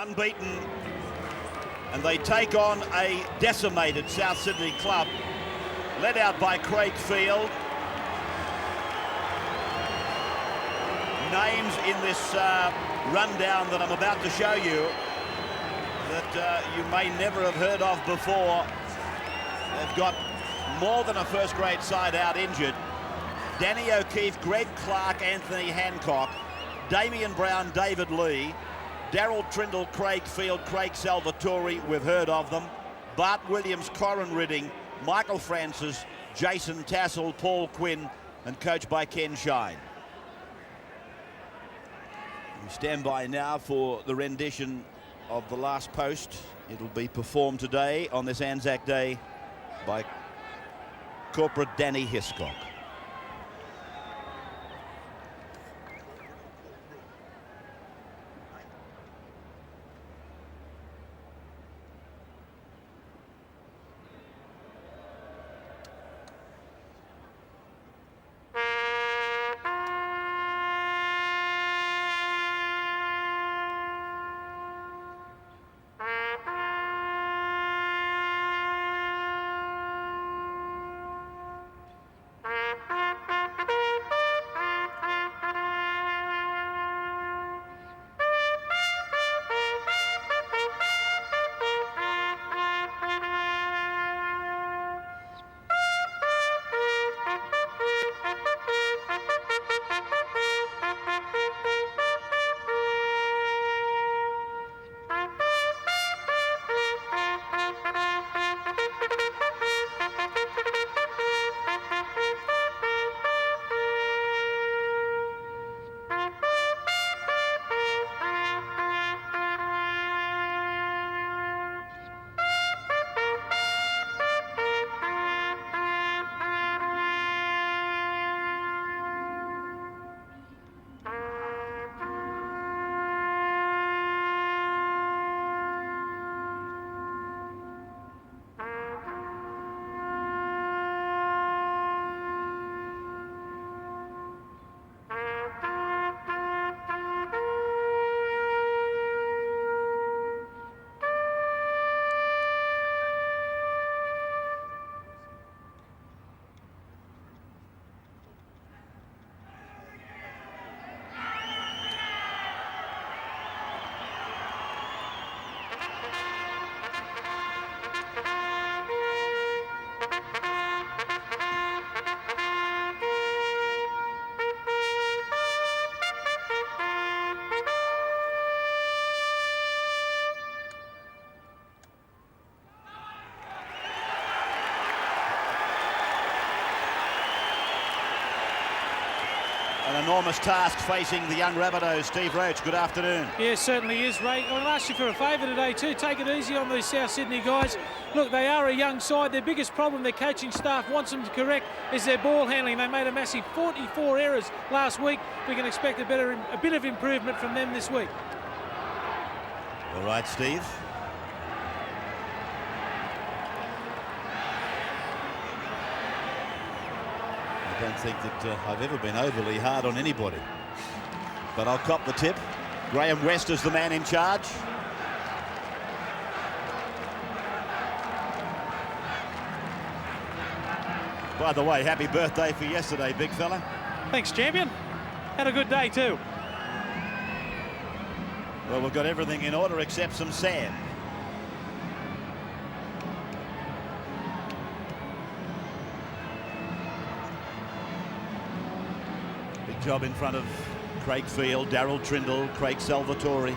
unbeaten, and they take on a decimated South Sydney club, led out by Craig Field. Names in this rundown that I'm about to show you that you may never have heard of before. They've got more than a first-grade side out injured. Danny O'Keefe, Greg Clark, Anthony Hancock, Damien Brown, David Lee, Daryl Trindle, Craig Field, Craig Salvatore, we've heard of them, Bart Williams, Corin Ridding, Michael Francis, Jason Tassel, Paul Quinn, and coached by Ken Shine. We stand by now for the rendition of The Last Post. It'll be performed today on this Anzac Day by Corporate Danny Hiscock. An enormous task facing the young Rabbitohs. Steve Roach, good afternoon. Yeah, certainly is, Ray. I'll ask you for a favour today too. Take it easy on these South Sydney guys. Look, they are a young side. Their biggest problem their coaching staff wants them to correct is their ball handling. They made a massive 44 errors last week. We can expect a bit of improvement from them this week. All right, Steve. I don't think that I've ever been overly hard on anybody, but I'll cop the tip. Graham West is the man in charge. By the way, happy birthday for yesterday, big fella. Thanks, champion. Had a good day too. Well, we've got everything in order except some sand. Job in front of Craig Field, Daryl Trindle, Craig Salvatore.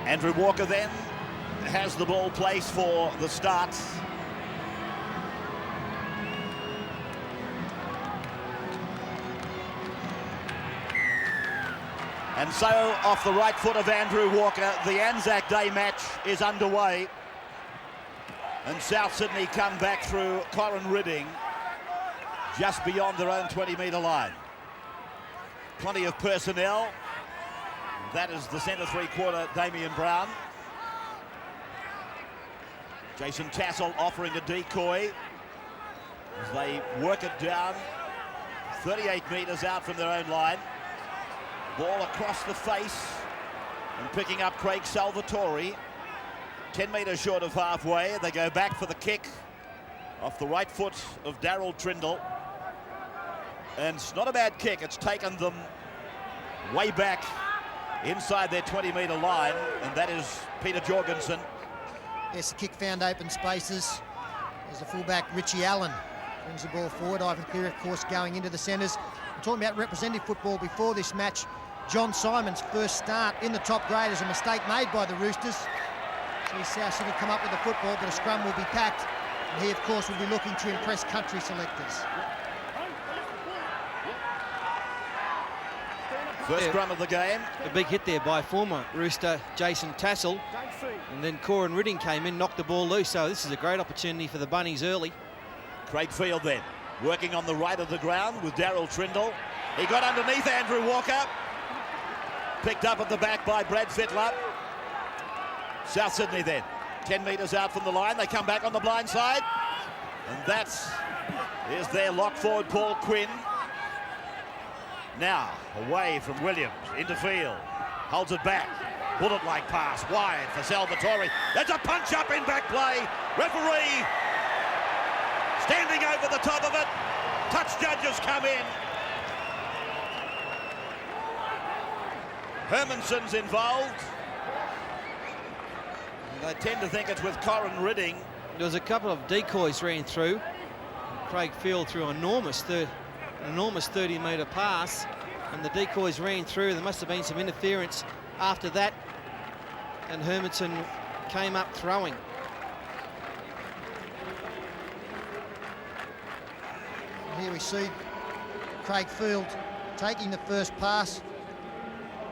Andrew Walker then has the ball placed for the start. And so off the right foot of Andrew Walker, the Anzac Day match is underway. And South Sydney come back through Corin Ridding just beyond their own 20-metre line. Plenty of personnel. That is the centre three-quarter, Damien Brown. Jason Tassel offering a decoy as they work it down 38 metres out from their own line. Ball across the face and picking up Craig Salvatore. 10 metres short of halfway. They go back for the kick off the right foot of Daryl Trindle. And it's not a bad kick. It's taken them way back inside their 20-metre line, and that is Peter Jorgensen. Yes, the kick found open spaces. There's the fullback, Richie Allen, brings the ball forward. Ivan Cleary, of course, going into the centres. We're talking about representative football before this match. John Simon's first start in the top grade is a mistake made by the Roosters. See South Sydney come up with the football, but a scrum will be packed. And he, of course, will be looking to impress country selectors. First scrum of the game. A big hit there by former Rooster Jason Tassel. And then Corin Ridding came in, knocked the ball loose. So this is a great opportunity for the Bunnies early. Craig Field then, working on the right of the ground with Daryl Trindle. He got underneath Andrew Walker. Picked up at the back by Brad Fittler. South Sydney then, 10 metres out from the line. They come back on the blind side. And that is their lock forward, Paul Quinn. Now, away from Williams, into field. Holds it back. Bullet-like pass, wide for Salvatore. There's a punch-up in back play. Referee standing over the top of it. Touch judges come in. Hermanson's involved. I tend to think it's with Corin Ridding. There was a couple of decoys ran through. Craig Field threw an enormous 30-metre pass, and the decoys ran through. There must have been some interference after that, and Hermanson came up throwing. Here we see Craig Field taking the first pass,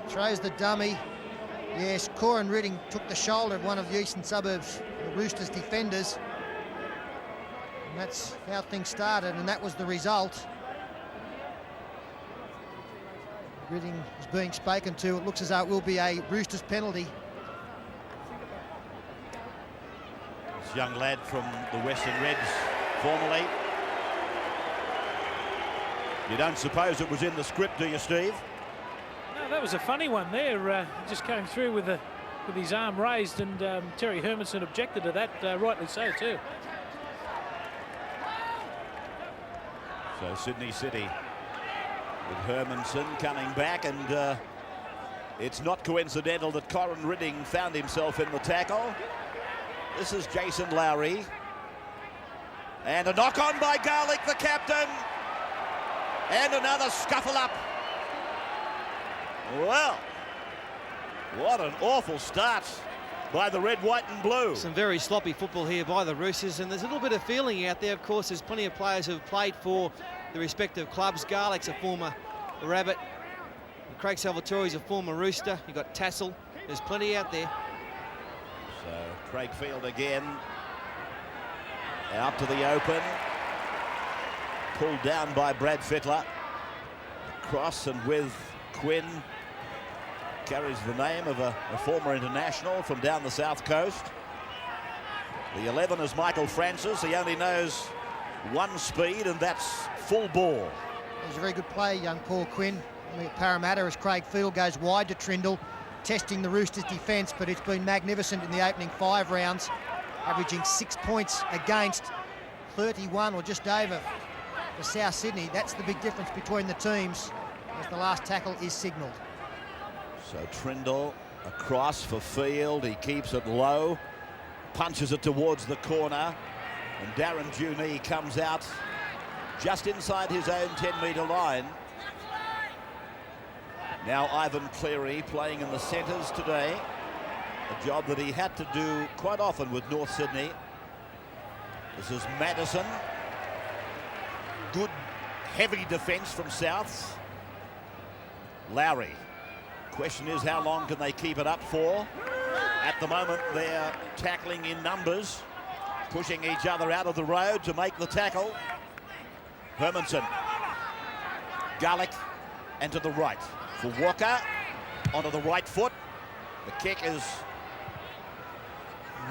throws the dummy. Yes, Corin Ridding took the shoulder of one of the eastern suburbs, the Roosters defenders. And that's how things started, and that was the result. Ridding is being spoken to. It looks as though it will be a Roosters penalty. This young lad from the Western Reds, formerly. You don't suppose it was in the script, do you, Steve? No, that was a funny one there. Just came through with his arm raised, and Terry Hermanson objected to that, rightly so too. So Sydney City with Hermanson coming back, and it's not coincidental that Corin Ridding found himself in the tackle. This is Jason Lowry. And a knock on by Garlick, the captain. And another scuffle up. Well, what an awful start by the red, white and blue. Some very sloppy football here by the Roosters, and there's a little bit of feeling out there. Of course, there's plenty of players who have played for the respective clubs. Garlick's a former Rabbit. Craig Salvatore's a former Rooster. You've got Tassel. There's plenty out there. So Craig Field again. Out to the open. Pulled down by Brad Fittler. Across and with Quinn. Carries the name of a former international from down the south coast. The 11 is Michael Francis. He only knows one speed, and that's full ball. It was a very good play, young Paul Quinn. Parramatta as Craig Field goes wide to Trindle, testing the Roosters' defence, but it's been magnificent in the opening 5 rounds, averaging 6 points against 31 or just over for South Sydney. That's the big difference between the teams as the last tackle is signalled. So Trindle across for Field. He keeps it low, punches it towards the corner, and Darren Juney comes out just inside his own 10-metre line. Now Ivan Cleary playing in the centres today, a job that he had to do quite often with North Sydney. This is Madison. Good heavy defence from South. Lowry. Question is, how long can they keep it up for? At the moment, they're tackling in numbers, pushing each other out of the road to make the tackle. Hermanson. Garlick, and to the right for Walker, onto the right foot. The kick is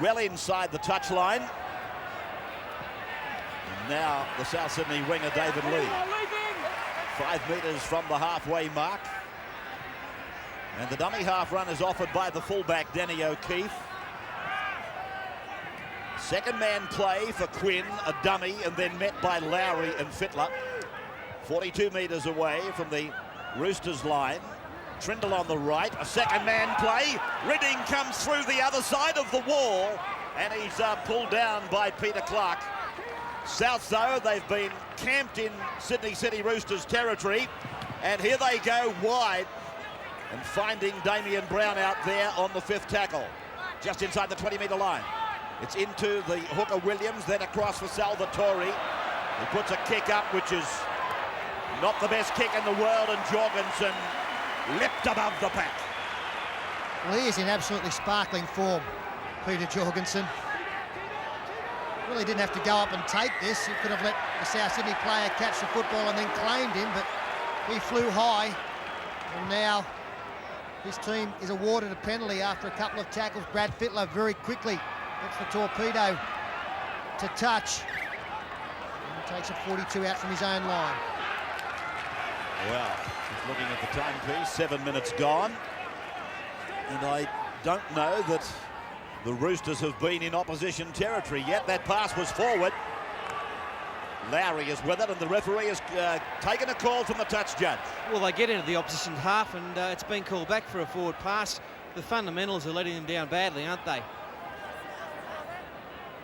well inside the touchline. And now the South Sydney winger, David Lee. 5 metres from the halfway mark. And the dummy half run is offered by the fullback, Danny O'Keefe. Second man play for Quinn, a dummy, and then met by Lowry and Fittler. 42 metres away from the Roosters line. Trindle on the right, a second man play. Redding comes through the other side of the wall, and he's pulled down by Peter Clark. South, though, they've been camped in Sydney City Roosters territory, and here they go wide, and finding Damien Brown out there on the fifth tackle, just inside the 20-metre line. It's into the hooker Williams, then across for Salvatore. He puts a kick up, which is not the best kick in the world, and Jorgensen leapt above the pack. Well, he is in absolutely sparkling form, Peter Jorgensen. Really didn't have to go up and take this. He could have let the South Sydney player catch the football and then claimed him, but he flew high. And now his team is awarded a penalty after a couple of tackles. Brad Fittler very quickly gets the torpedo to touch. And he takes a 42 out from his own line. Well, just looking at the timepiece, 7 minutes gone. And I don't know that the Roosters have been in opposition territory yet. That pass was forward. Lowry is with it, and the referee has taken a call from the touch judge. Well, they get into the opposition half, and it's been called back for a forward pass. The fundamentals are letting them down badly, aren't they?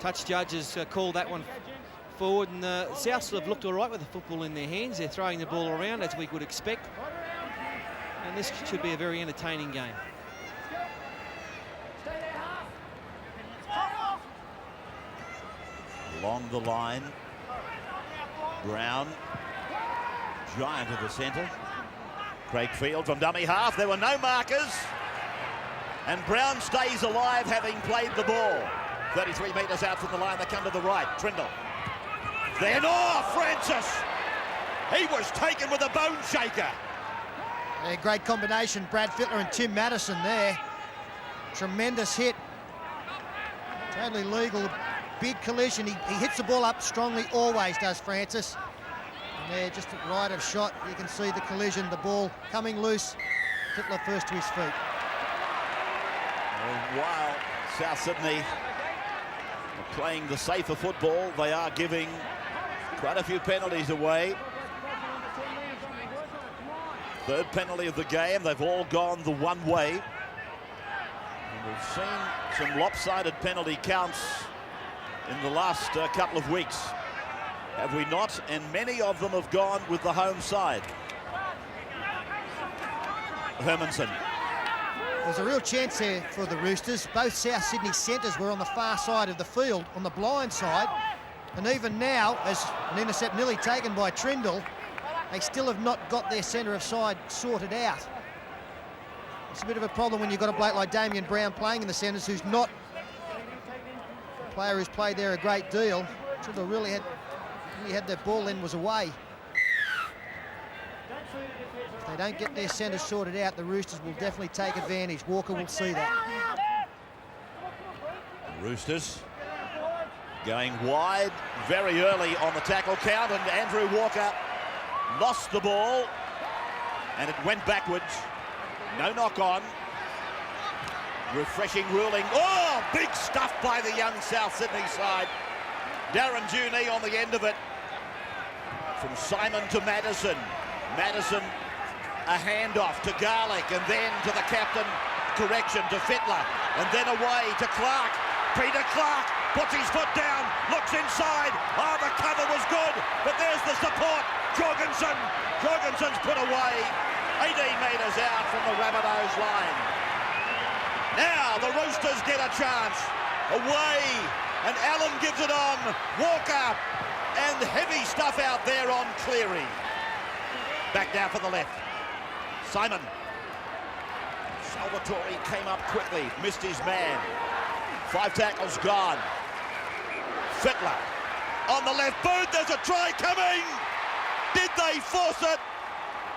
Touch judge has called that one forward, and the Souths have looked all right with the football in their hands. They're throwing the ball around, as we would expect. And this should be a very entertaining game. Along the line, Brown, giant of the centre. Craig Field from dummy half. There were no markers. And Brown stays alive, having played the ball. 33 metres out from the line, they come to the right. Trindle. Then, Francis! He was taken with a bone shaker. Yeah, great combination, Brad Fittler and Tim Madison there. Tremendous hit. Totally legal. Big collision. He hits the ball up strongly, always does Francis. And there, just a right of shot, you can see the collision, the ball coming loose. Fittler first to his feet. Well, while South Sydney are playing the safer football, they are giving quite a few penalties away. Third penalty of the game. They've all gone the one way. And we've seen some lopsided penalty counts in the last couple of weeks, have we not? And many of them have gone with the home side. Hermanson. There's a real chance there for the Roosters. Both South Sydney centres were on the far side of the field, on the blind side. And even now, as an intercept nearly taken by Trindle, they still have not got their centre of side sorted out. It's a bit of a problem when you've got a bloke like Damien Brown playing in the centres who's not a player who's played there a great deal. Trindle really had their ball in was away. If they don't get their centres sorted out, the Roosters will definitely take advantage. Walker will see that. Roosters going wide very early on the tackle count, and Andrew Walker lost the ball and it went backwards. No knock on. Refreshing ruling. Oh, big stuff by the young South Sydney side. Darren Juney on the end of it. From Simon to Madison. Madison, a handoff to Garlick, and then to the captain, correction to Fittler, and then away to Clark. Peter Clark puts his foot down, looks inside. Oh, the cover was good, but there's the support. Jorgensen's put away 18 metres out from the Rabbitohs line. Now the Roosters get a chance. Away, and Allen gives it on. Walker, and heavy stuff out there on Cleary. Back down for the left. Simon. Salvatore came up quickly, missed his man. 5 tackles gone. Fittler on the left boot, there's a try coming! Did they force it?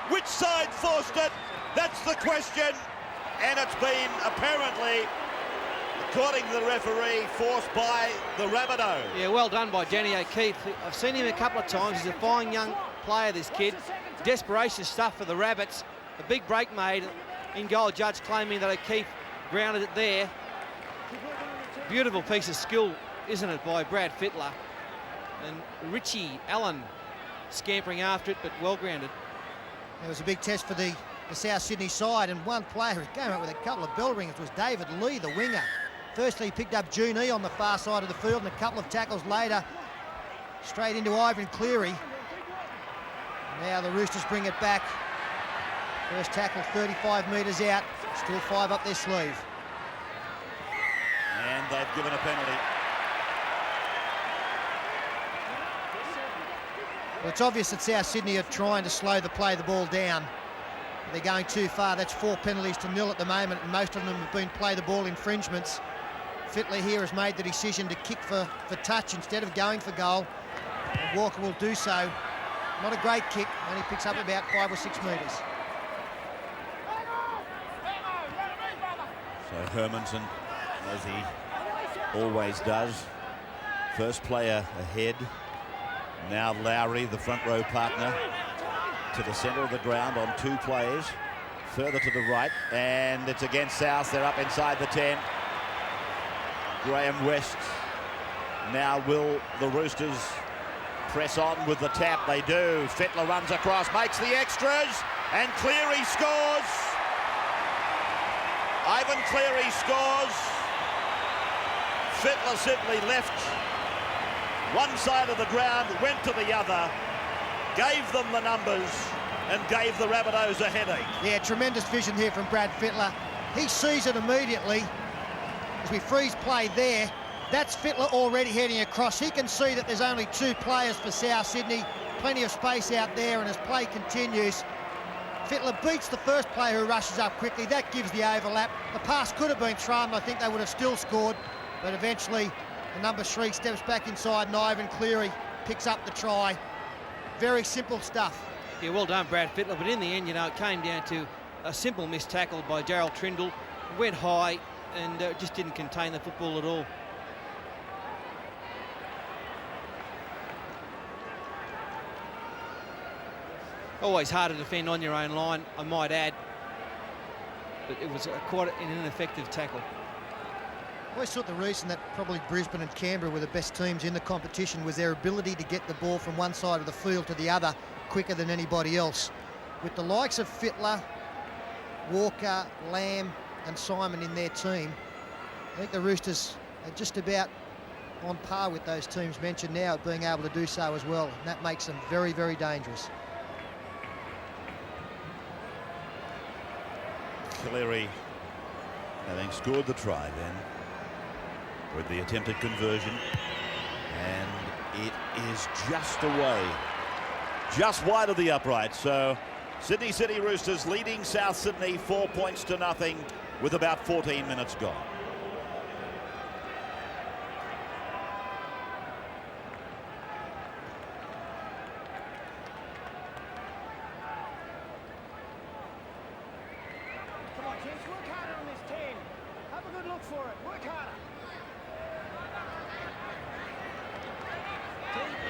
Which side forced it? That's the question. And it's been apparently, according to the referee, forced by the Rabbitohs. Yeah, well done by Danny O'Keefe. I've seen him a couple of times. He's a fine young player, this kid. Desperation stuff for the Rabbits. A big break made. in goal. Judge claiming that O'Keefe grounded it there. Beautiful piece of skill, isn't it, by Brad Fittler. And Richie Allen scampering after it, but well grounded. It was a big test for the South Sydney side, and one player who came up with a couple of bell ringers was David Lee, the winger. Firstly, he picked up Junee on the far side of the field, and a couple of tackles later, straight into Ivan Cleary. Now the Roosters bring it back. First tackle 35 metres out, still 5 up their sleeve. And they've given a penalty. Well, it's obvious that South Sydney are trying to slow the ball down. They're going too far. That's 4 penalties to 0 at the moment, and most of them have been play the ball infringements. Fittler here has made the decision to kick for touch instead of going for goal. And Walker will do so. Not a great kick, only picks up about 5 or 6 metres. So Hermanson, as he always does, first player ahead. Now Lowry, the front row partner, to the centre of the ground on 2 players. Further to the right, and it's against South. They're up inside the 10. Graham West. Now will the Roosters press on with the tap? They do. Fittler runs across, makes the extras, and Cleary scores. Ivan Cleary scores. Fittler simply left one side of the ground, went to the other, gave them the numbers, and gave the Rabbitohs a headache. Yeah, tremendous vision here from Brad Fittler. He sees it immediately. As we freeze play there, that's Fittler already heading across. He can see that there's only 2 players for South Sydney. Plenty of space out there, and as play continues, Fittler beats the first player who rushes up quickly. That gives the overlap. The pass could have been thrown, and I think they would have still scored, but eventually the number 3 steps back inside, and Ivan Cleary picks up the try. Very simple stuff. Yeah, well done, Brad Fittler, but in the end, you know, it came down to a simple missed tackle by Gerald Trindle. Went high and just didn't contain the football at all. Always hard to defend on your own line, I might add, but it was quite an ineffective tackle. I always thought the reason that probably Brisbane and Canberra were the best teams in the competition was their ability to get the ball from one side of the field to the other quicker than anybody else. With the likes of Fittler, Walker, Lamb and Simon in their team, I think the Roosters are just about on par with those teams mentioned now at being able to do so as well. And that makes them very, very dangerous. Cleary, having scored the try then, with the attempted conversion, and it is just away, just wide of the upright. So Sydney City Roosters leading South Sydney 4 points to nothing with about 14 minutes gone. Come on, kids, work harder on this 10. Have a good look for it. Work harder.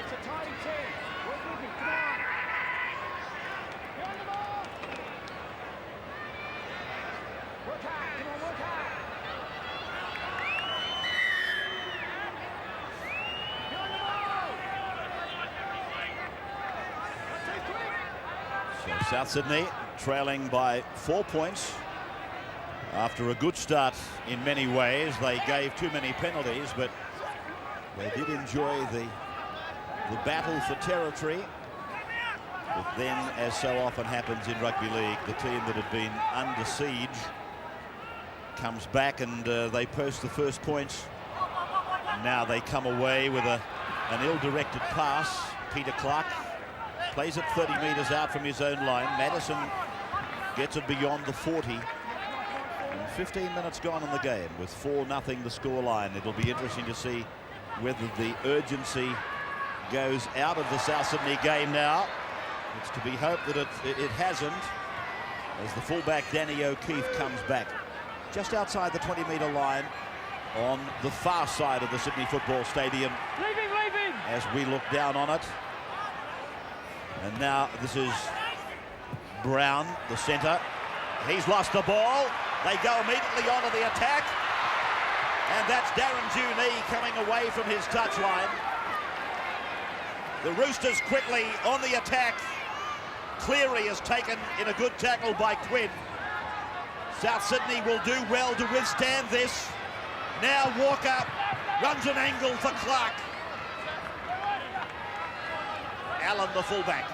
It's a tidy 10. Work with it. Come on. Get on the ball. Work hard. Come on, work hard. Get on the ball. Not too quick. So South Sydney trailing by 4 points. After a good start in many ways, they gave too many penalties, but they did enjoy the battle for territory. But then, as so often happens in rugby league, the team that had been under siege comes back and they post the first points. Now they come away with an ill-directed pass. Peter Clark plays it 30 metres out from his own line. Madison gets it beyond the 40. 15 minutes gone in the game with 4-0 the scoreline. It'll be interesting to see whether the urgency goes out of the South Sydney game now. It's to be hoped that it hasn't, as the fullback Danny O'Keefe comes back just outside the 20-metre line on the far side of the Sydney Football Stadium. Leaving. As we look down on it. And now this is Brown, the centre. He's lost the ball. They go immediately onto the attack. And that's Darren Junee coming away from his touchline. The Roosters quickly on the attack. Cleary is taken in a good tackle by Quinn. South Sydney will do well to withstand this. Now Walker runs an angle for Clark. Allen, the fullback.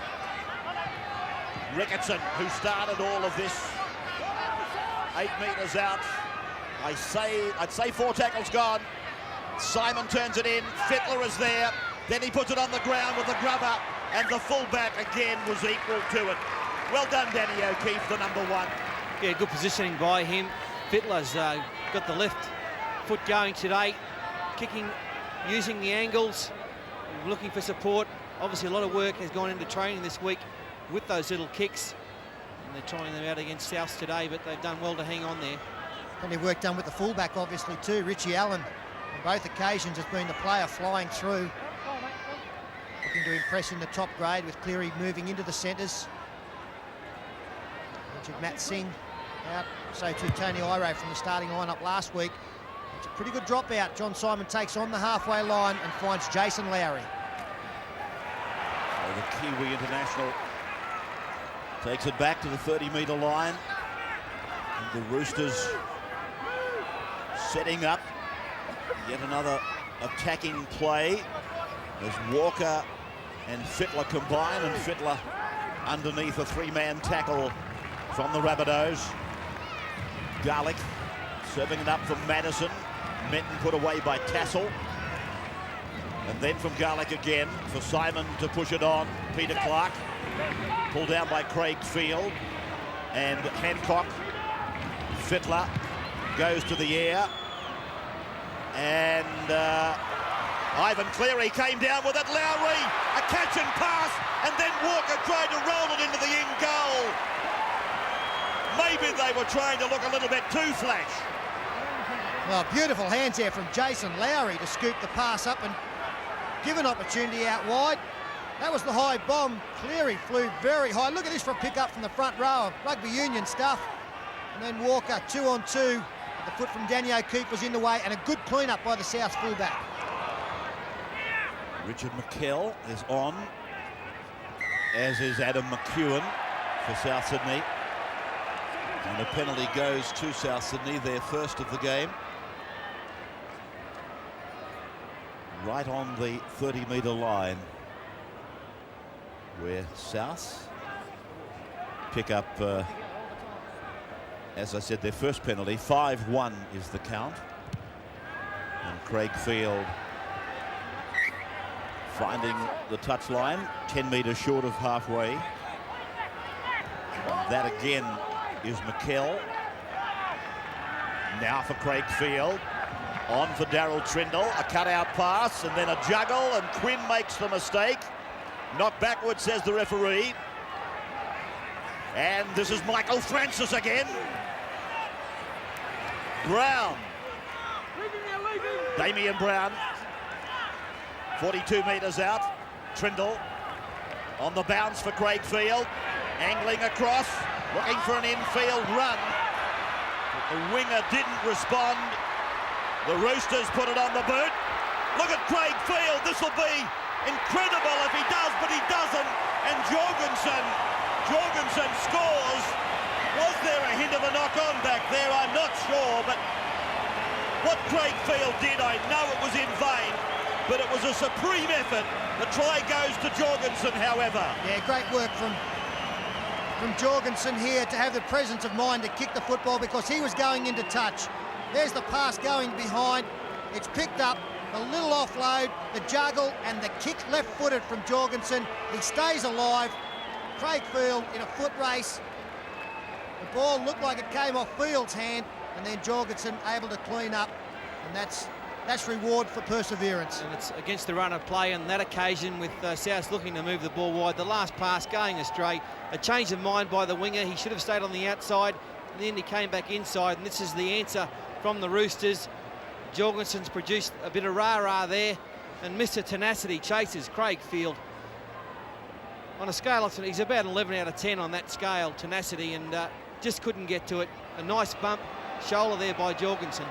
Ricketson, who started all of this, 8 metres out. I'd say 4 tackles gone. Simon turns it in. Fittler is there. Then he puts it on the ground with the grubber, and the fullback again was equal to it. Well done, Danny O'Keefe, the number 1. Yeah, good positioning by him. Fittler's got the left foot going today, kicking, using the angles, looking for support. Obviously, a lot of work has gone into training this week with those little kicks, and they're trying them out against South today, but they've done well to hang on there. Plenty of work done with the fullback, obviously, too. Richie Allen, on both occasions, has been the player flying through. Looking to impress in the top grade with Cleary moving into the centres. Mentioned Matt Singh out, so too Tony Iro from the starting lineup last week. It's a pretty good dropout. John Simon takes on the halfway line and finds Jason Lowry. So the Kiwi international takes it back to the 30-metre line. And the Roosters setting up yet another attacking play as Walker and Fittler combine, and Fittler underneath a 3-man tackle from the Rabbitohs. Garlick serving it up from Madison. Menton put away by Tassel. And then from Garlick again for Simon to push it on. Peter Clark pulled down by Craig Field. And Hancock. Fittler goes to the air. And Ivan Cleary came down with it. Lowry, a catch and pass. And then Walker tried to roll it into the in goal. Maybe they were trying to look a little bit too flash. Well, beautiful hands there from Jason Lowry to scoop the pass up and give an opportunity out wide. That was the high bomb. Cleary flew very high. Look at this for a pick up from the front row of rugby union stuff. And then Walker 2-on-2. The foot from Danny O'Keefe was in the way, and a good clean-up by the South fullback. Richard McKell is on, as is Adam McEwen for South Sydney. And a penalty goes to South Sydney, their first of the game. Right on the 30-metre line, where South pick up, as I said, their first penalty. 5-1 is the count. And Craig Field finding the touchline, 10 metres short of halfway. And that again is McKell. Now for Craig Field. On for Darryl Trindle. A cutout pass and then a juggle, and Quinn makes the mistake. Knocked backward, says the referee. And this is Michael Francis again. Brown. Damian Brown. 42 metres out. Trindle on the bounce for Craig Field. Angling across. Looking for an infield run. But the winger didn't respond. The Roosters put it on the boot. Look at Craig Field. This will be incredible if he does, but he doesn't. And Jorgensen scores. Was there a hint of a knock-on back there? I'm not sure, but what Craig Field did, I know it was in vain, but it was a supreme effort. The try goes to Jorgensen, however. Yeah, great work from Jorgensen here to have the presence of mind to kick the football, because he was going into touch. There's the pass going behind. It's picked up, a little offload, the juggle, and the kick left-footed from Jorgensen. He stays alive. Craig Field in a foot race. The ball looked like it came off Field's hand, and then Jorgensen able to clean up, and that's reward for perseverance. And it's against the run of play on that occasion, with South looking to move the ball wide. The last pass going astray. A change of mind by the winger. He should have stayed on the outside, and then he came back inside, and this is the answer from the Roosters. Jorgensen's produced a bit of rah-rah there, and Mr. Tenacity chases Craig Field. On a scale of, he's about 11 out of 10 on that scale, tenacity, and just couldn't get to it. A nice bump, shoulder there by Jorgensen.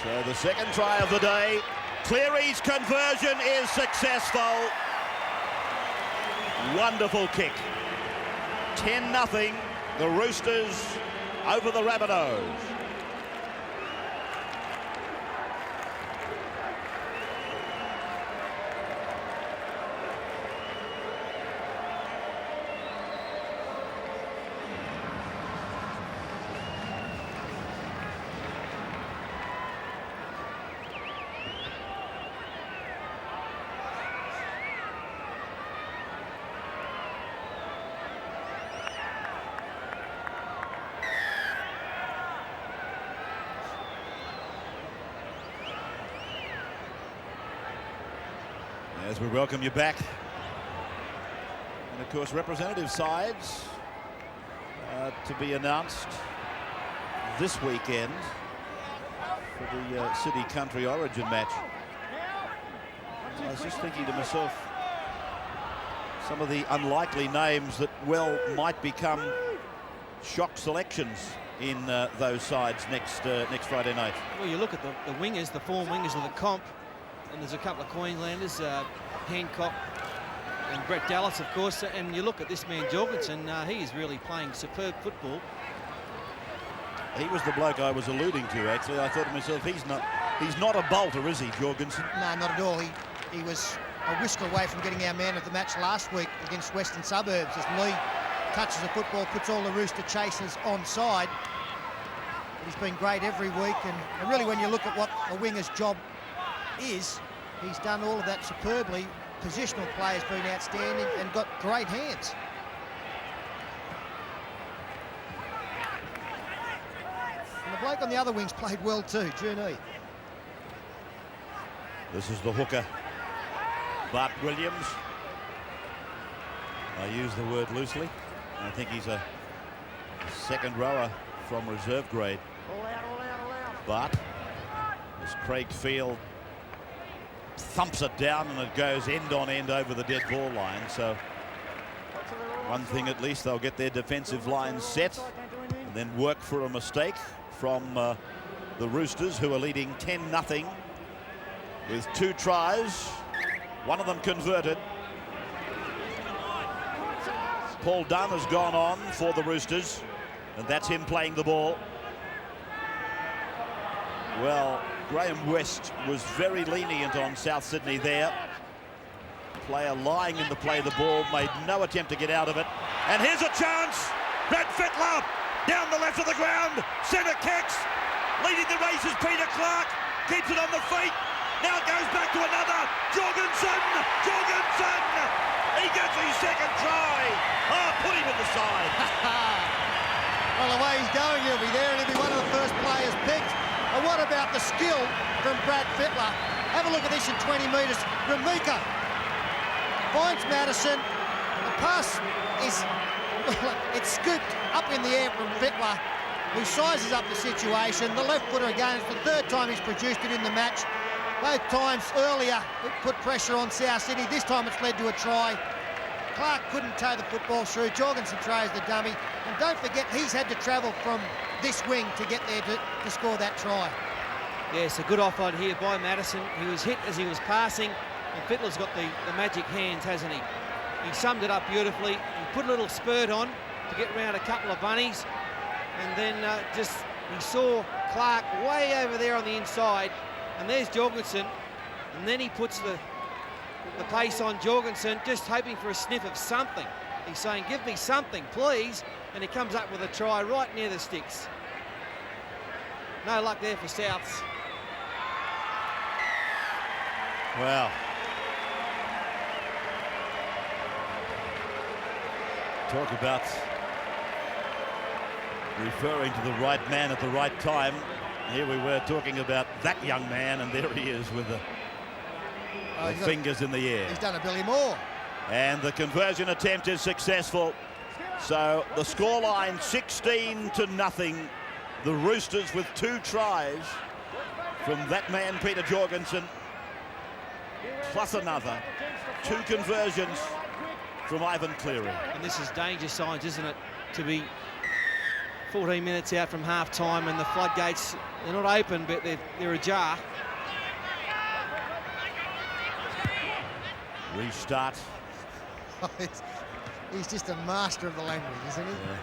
So the second try of the day. Cleary's conversion is successful. Wonderful kick. 10-0, the Roosters over the Rabbitohs. As we welcome you back. And of course, representative sides to be announced this weekend for the City Country Origin match. I was just thinking to myself, some of the unlikely names that might become shock selections in those sides next Friday night. Well, you look at the wingers, the form wingers of the comp, and there's a couple of Queenslanders, Hancock and Brett Dallas, of course, and you look at this man Jorgensen, he is really playing superb football. He was the bloke I was alluding to, actually. I thought to myself, he's not a bolter, is he, Jorgensen? No, not at all. He was a whisk away from getting our man of the match last week against Western Suburbs as Lee touches the football, puts all the Rooster chasers onside. But he's been great every week, and really when you look at what a winger's job is, he's done all of that superbly. Positional play has been outstanding and got great hands. And the bloke on the other wing's played well too, Juni. This is the hooker, Bart Williams. I use the word loosely. I think he's a second rower from reserve grade. But as Craig Field thumps it down and it goes end on end over the dead ball line. So one thing at least, they'll get their defensive line set and then work for a mistake from the Roosters, who are leading 10-0 with 2 tries, one of them converted. Paul Dunn has gone on for the Roosters, and that's him playing the ball. Well, Graham West was very lenient on South Sydney there. Player lying in the play of the ball, made no attempt to get out of it. And here's a chance. Brad Fittler down the left of the ground. Centre kicks. Leading the race is Peter Clark. Keeps it on the feet. Now it goes back to another. Jorgensen. Jorgensen. He gets his second try. Oh, put him in the side. Well, the way he's going, he'll be there and he'll be one of the first players picked. And what about the skill from Brad Fittler? Have a look at this in 20 metres. Ramika finds Madison. The pass is, well, it's scooped up in the air from Fittler, who sizes up the situation. The left footer again, it's the third time he's produced it in the match. Both times earlier, it put pressure on South Sydney. This time it's led to a try. Clark couldn't tow the football through. Jorgensen throws the dummy. And don't forget, he's had to travel from this wing to get there to score that try. Yes, a good offload here by Madison. He was hit as he was passing, and Fittler's got the magic hands, hasn't he? He summed it up beautifully. He put a little spurt on to get round a couple of bunnies, and then he saw Clark way over there on the inside, and there's Jorgensen, and then he puts the pace on Jorgensen, just hoping for a sniff of something. He's saying, give me something, please. And he comes up with a try right near the sticks. No luck there for Souths. Well, talk about referring to the right man at the right time. Here we were talking about that young man, and there he is with the fingers in the air. He's done a Billy Moore. And the conversion attempt is successful. So the scoreline 16-0. The Roosters with 2 tries from that man, Peter Jorgensen. plus another. 2 conversions from Ivan Cleary. And this is danger signs, isn't it? To be 14 minutes out from half-time and the floodgates, they're not open, but they're ajar. Restart. He's just a master of the language, isn't he? Yeah.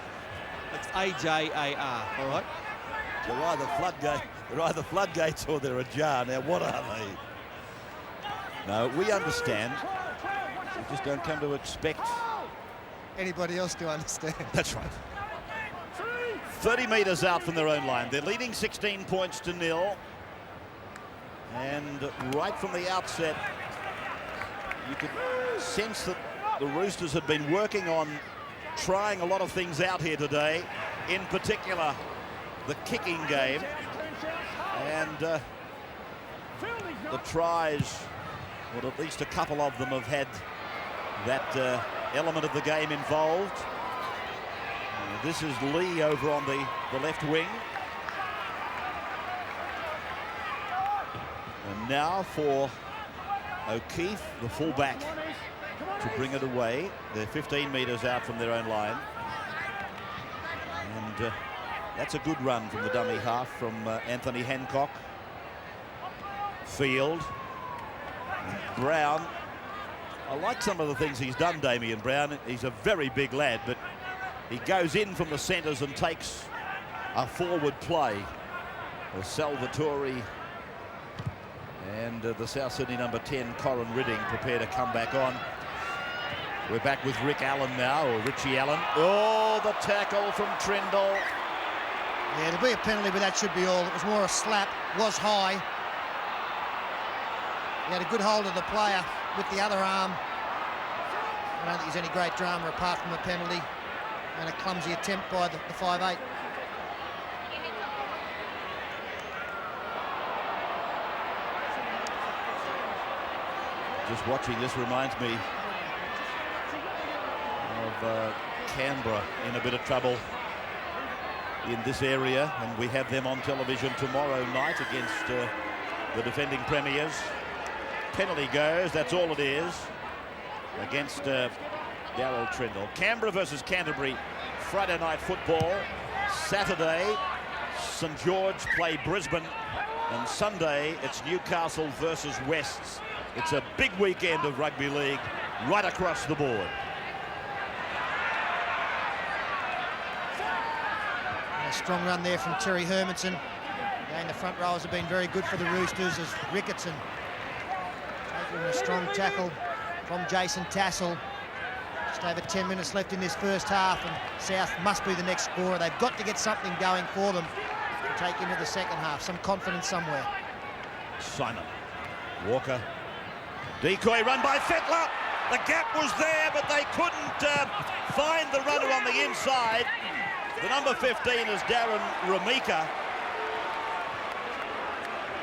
It's AJAR, all right? They're either floodgates or they're ajar. Now, what are they? No, we understand. We just don't come to expect. Anybody else to understand? That's right. 30 metres out from their own line. They're leading 16 points to 0. And right from the outset, you could sense that the Roosters had been working on trying a lot of things out here today, in particular the kicking game. And the tries, well, at least a couple of them have had that element of the game involved. This is Lee over on the left wing. And now for O'Keefe, the fullback, to bring it away. They're 15 metres out from their own line. And that's a good run from the dummy half from Anthony Hancock. Field. Brown. I like some of the things he's done, Damien Brown. He's a very big lad, but he goes in from the centres and takes a forward play. Salvatore and the South Sydney number 10, Corin Ridding, prepare to come back on. We're back with Rick Allen now, or Richie Allen. Oh, the tackle from Trindle. Yeah, it'll be a penalty, but that should be all. It was more a slap, was high. He had a good hold of the player with the other arm. I don't think there's any great drama apart from a penalty and a clumsy attempt by the 5'8". Just watching this reminds me of Canberra in a bit of trouble in this area, and we have them on television tomorrow night against the defending premiers. Penalty goes, that's all it is, against Darryl Trindle. Canberra versus Canterbury, Friday night football. Saturday, St George play Brisbane, and Sunday it's Newcastle versus Wests. It's a big weekend of rugby league right across the board. A strong run there from Terry Hermanson. Again, the front rowers have been very good for the Roosters as Ricketson taking a strong tackle from Jason Tassel. Just over 10 minutes left in this first half, and South must be the next scorer. They've got to get something going for them to take into the second half. Some confidence somewhere. Simon. Walker. Decoy run by Fettler. The gap was there, but they couldn't find the runner on the inside. The number 15 is Darren Ramika.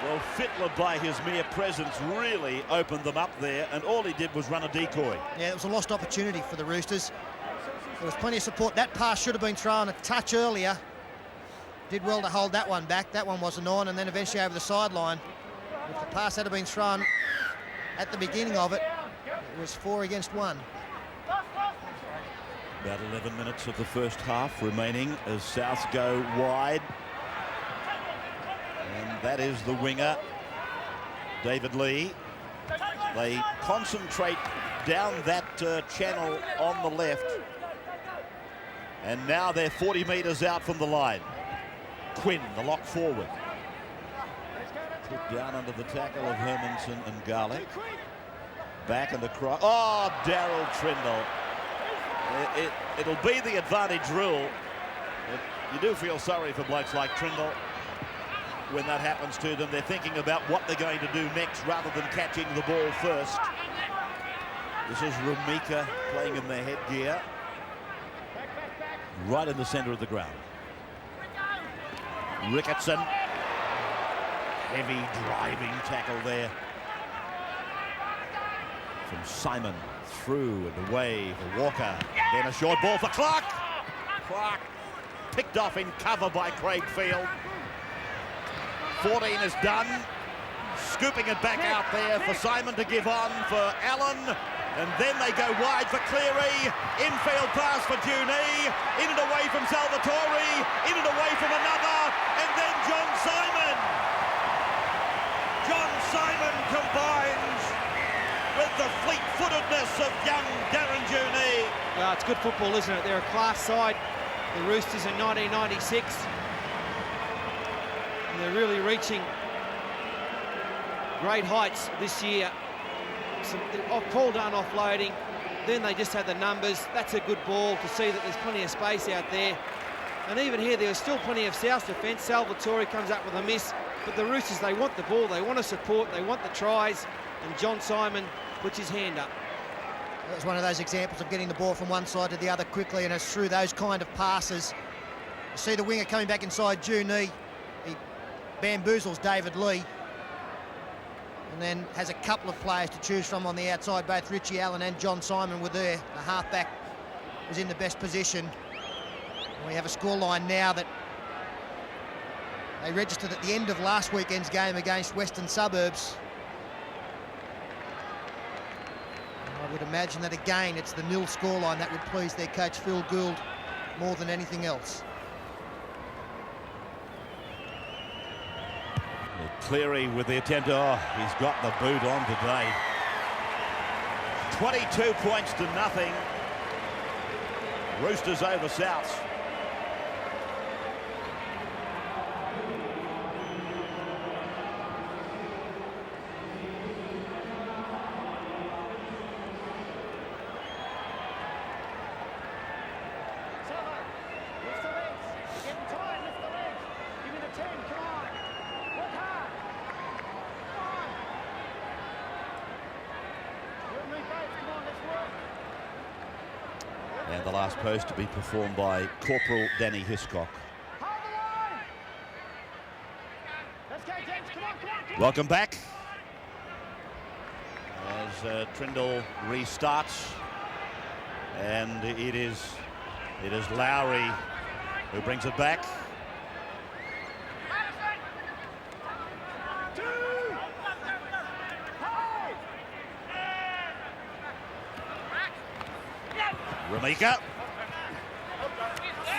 Well, Fittler, by his mere presence, really opened them up there, and all he did was run a decoy. Yeah, it was a lost opportunity for the Roosters. There was plenty of support. That pass should have been thrown a touch earlier. Did well to hold that one back. That one wasn't on, and then eventually over the sideline. If the pass had been thrown at the beginning of it, it was 4 against 1. About 11 minutes of the first half remaining as Souths go wide. And that is the winger, David Lee. They concentrate down that channel on the left. And now they're 40 metres out from the line. Quinn, the lock forward. Put down under the tackle of Hermanson and Garlick. Back and across. Oh, Darryl Trindle. It'll be the advantage rule. You do feel sorry for blokes like Trindle when that happens to them. They're thinking about what they're going to do next rather than catching the ball first. This is Ramika playing in their headgear. Right in the centre of the ground. Ricketson. Heavy driving tackle there from Simon, through and away for Walker. Then a short ball for Clark. Clark picked off in cover by Craig Field. 14 is done. Scooping it back out there for Simon to give on for Allen. And then they go wide for Cleary. Infield pass for Junee. In and away from Salvatore. In and away from another. And then John Simon. John Simon combines with the fleet-footedness of young Darren Junee. Well, it's good football, isn't it? They're a class side, the Roosters in 1996. And they're really reaching great heights this year. Some Paul Dunn offloading, then they just had the numbers. That's a good ball to see that there's plenty of space out there. And even here, there was still plenty of South defence. Salvatore comes up with a miss, but the Roosters, they want the ball, they want to support, they want the tries, and John Simon puts his hand up. That was one of those examples of getting the ball from one side to the other quickly, and it's through those kind of passes. You see the winger coming back inside Junee. He bamboozles David Lee, and then has a couple of players to choose from on the outside. Both Richie Allen and John Simon were there. The halfback was in the best position. And we have a scoreline now that they registered at the end of last weekend's game against Western Suburbs. I would imagine that again it's the nil scoreline that would please their coach Phil Gould more than anything else. Cleary with the attempt. Oh, he's got the boot on today. 22 points to nothing. Roosters over Souths. And the last post to be performed by Corporal Danny Hiscock. Welcome back as Trindle restarts, and it is Lowry who brings it back. Rumika on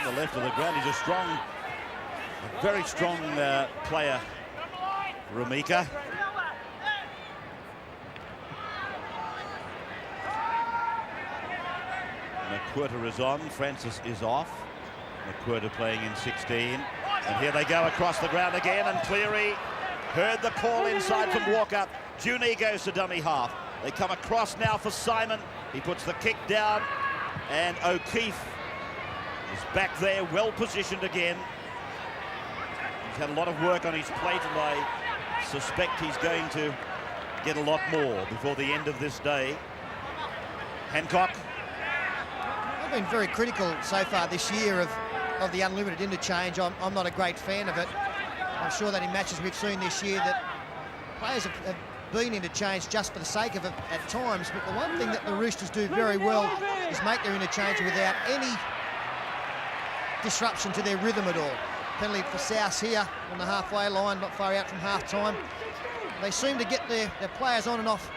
the left of the ground. He's a very strong player, Rumika. McQuirter is on, Francis is off. McQuirter playing in 16. And here they go across the ground again, and Cleary heard the call inside from Walker. Junee goes to dummy half. They come across now for Simon. He puts the kick down. And O'Keefe is back there, well positioned again. He's had a lot of work on his plate, and I suspect he's going to get a lot more before the end of this day. Hancock. I've been very critical so far this year of the unlimited interchange. I'm not a great fan of it. I'm sure that in matches we've seen this year that players have been interchanged just for the sake of it at times, but the one thing that the Roosters do very well is make their interchange without any disruption to their rhythm at all. Penalty for South here on the halfway line, not far out from half-time. They seem to get their players on and off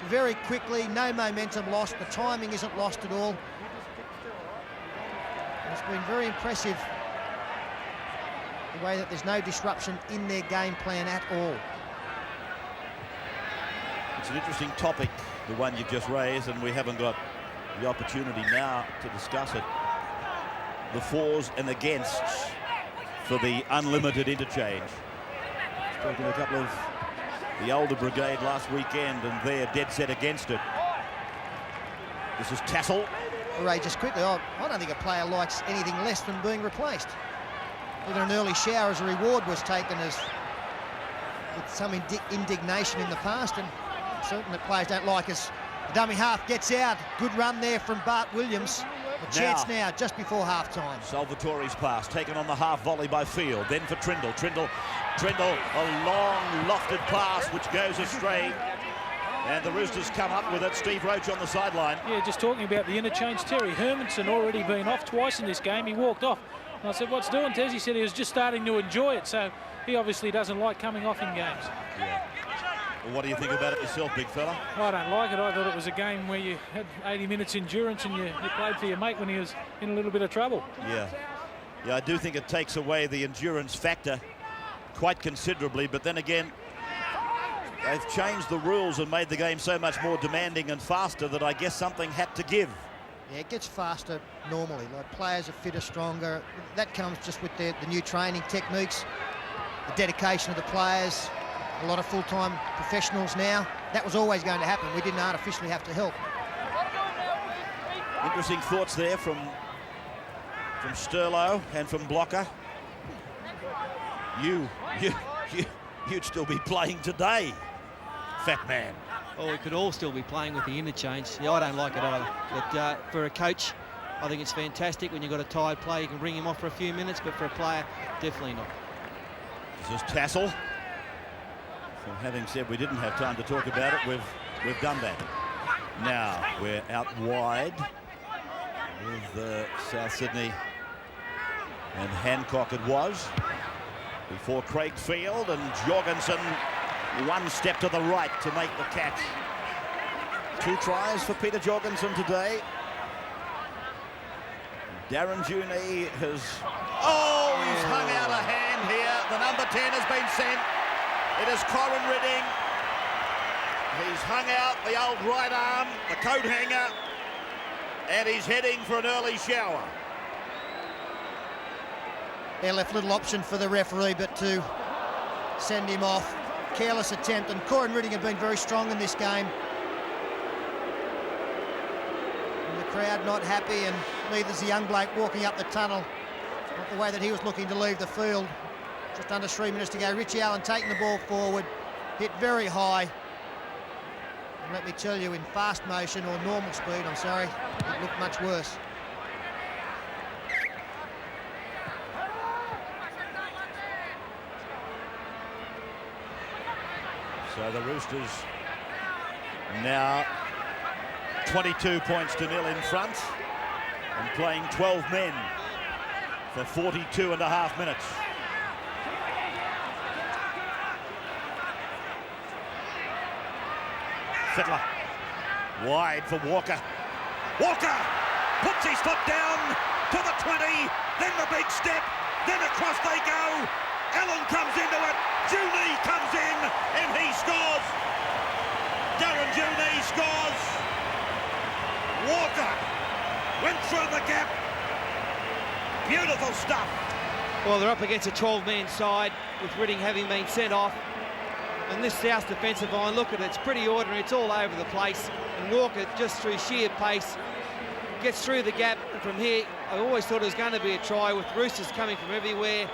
very quickly, no momentum lost, the timing isn't lost at all. It's been very impressive the way that there's no disruption in their game plan at all. It's an interesting topic, the one you've just raised, and we haven't got the opportunity now to discuss it. The fors and againsts for the unlimited interchange. Spoken to a couple of the older brigade last weekend, and they're dead set against it. This is Tassel. Ray, just quickly, I don't think a player likes anything less than being replaced. Even an early shower as a reward was taken as with some indignation in the past, and certain that players don't like as the dummy half gets out. Good run there from Bart Williams. A chance now just before half-time. Salvatore's pass taken on the half volley by Field, then for Trindle. Trindle, a long lofted pass which goes astray. And the Roosters come up with it. Steve Roach on the sideline. Yeah, just talking about the interchange. Terry Hermanson already been off twice in this game. He walked off. And I said, what's doing, Tez? He said he was just starting to enjoy it. So he obviously doesn't like coming off in games. Yeah. Well, what do you think about it yourself, big fella? I don't like it. I thought it was a game where you had 80 minutes endurance and you played for your mate when he was in a little bit of trouble. Yeah. Yeah, I do think it takes away the endurance factor quite considerably, but then again, they've changed the rules and made the game so much more demanding and faster that I guess something had to give. Yeah, it gets faster normally. Like, players are fitter, stronger. That comes just with the new training techniques, the dedication of the players, a lot of full-time professionals now. That was always going to happen. We didn't artificially have to help. Interesting thoughts there from Sterlo and from Blocker. You'd still be playing today, fat man. Well, we could all still be playing with the interchange. Yeah, I don't like it either. But for a coach, I think it's fantastic when you've got a tired player, you can bring him off for a few minutes, but for a player, definitely not. This is Tassel. So having said we didn't have time to talk about it, we've done that. Now we're out wide with South Sydney and Hancock it was. Before Craig Field and Jorgensen one step to the right to make the catch. 2 tries for Peter Jorgensen today. Darren Juney has... Oh, he's hung out a hand here. The number 10 has been sent. It is Corin Ridding. He's hung out the old right arm, the coat hanger, and he's heading for an early shower. They left little option for the referee but to send him off. Careless attempt, and Corin Ridding have been very strong in this game. And the crowd not happy, and neither's the young bloke walking up the tunnel. Not the way that he was looking to leave the field. Just under 3 minutes to go. Richie Allen taking the ball forward, hit very high. And let me tell you, in fast motion or normal speed, I'm sorry, it looked much worse. So the Roosters now 22 points to 0 in front and playing 12 men for 42 and a half minutes. Fittler wide for Walker. Walker puts his foot down to the 20, then the big step, then across they go. Allen comes into it, Juney comes in, and he scores. Darren Juney scores. Walker went through the gap. Beautiful stuff. Well, they're up against a 12-man side with Ridding having been sent off. And this South defensive line, look at it, it's pretty ordinary, it's all over the place. And Walker, just through sheer pace, gets through the gap. And from here, I always thought it was going to be a try with Roosters coming from everywhere.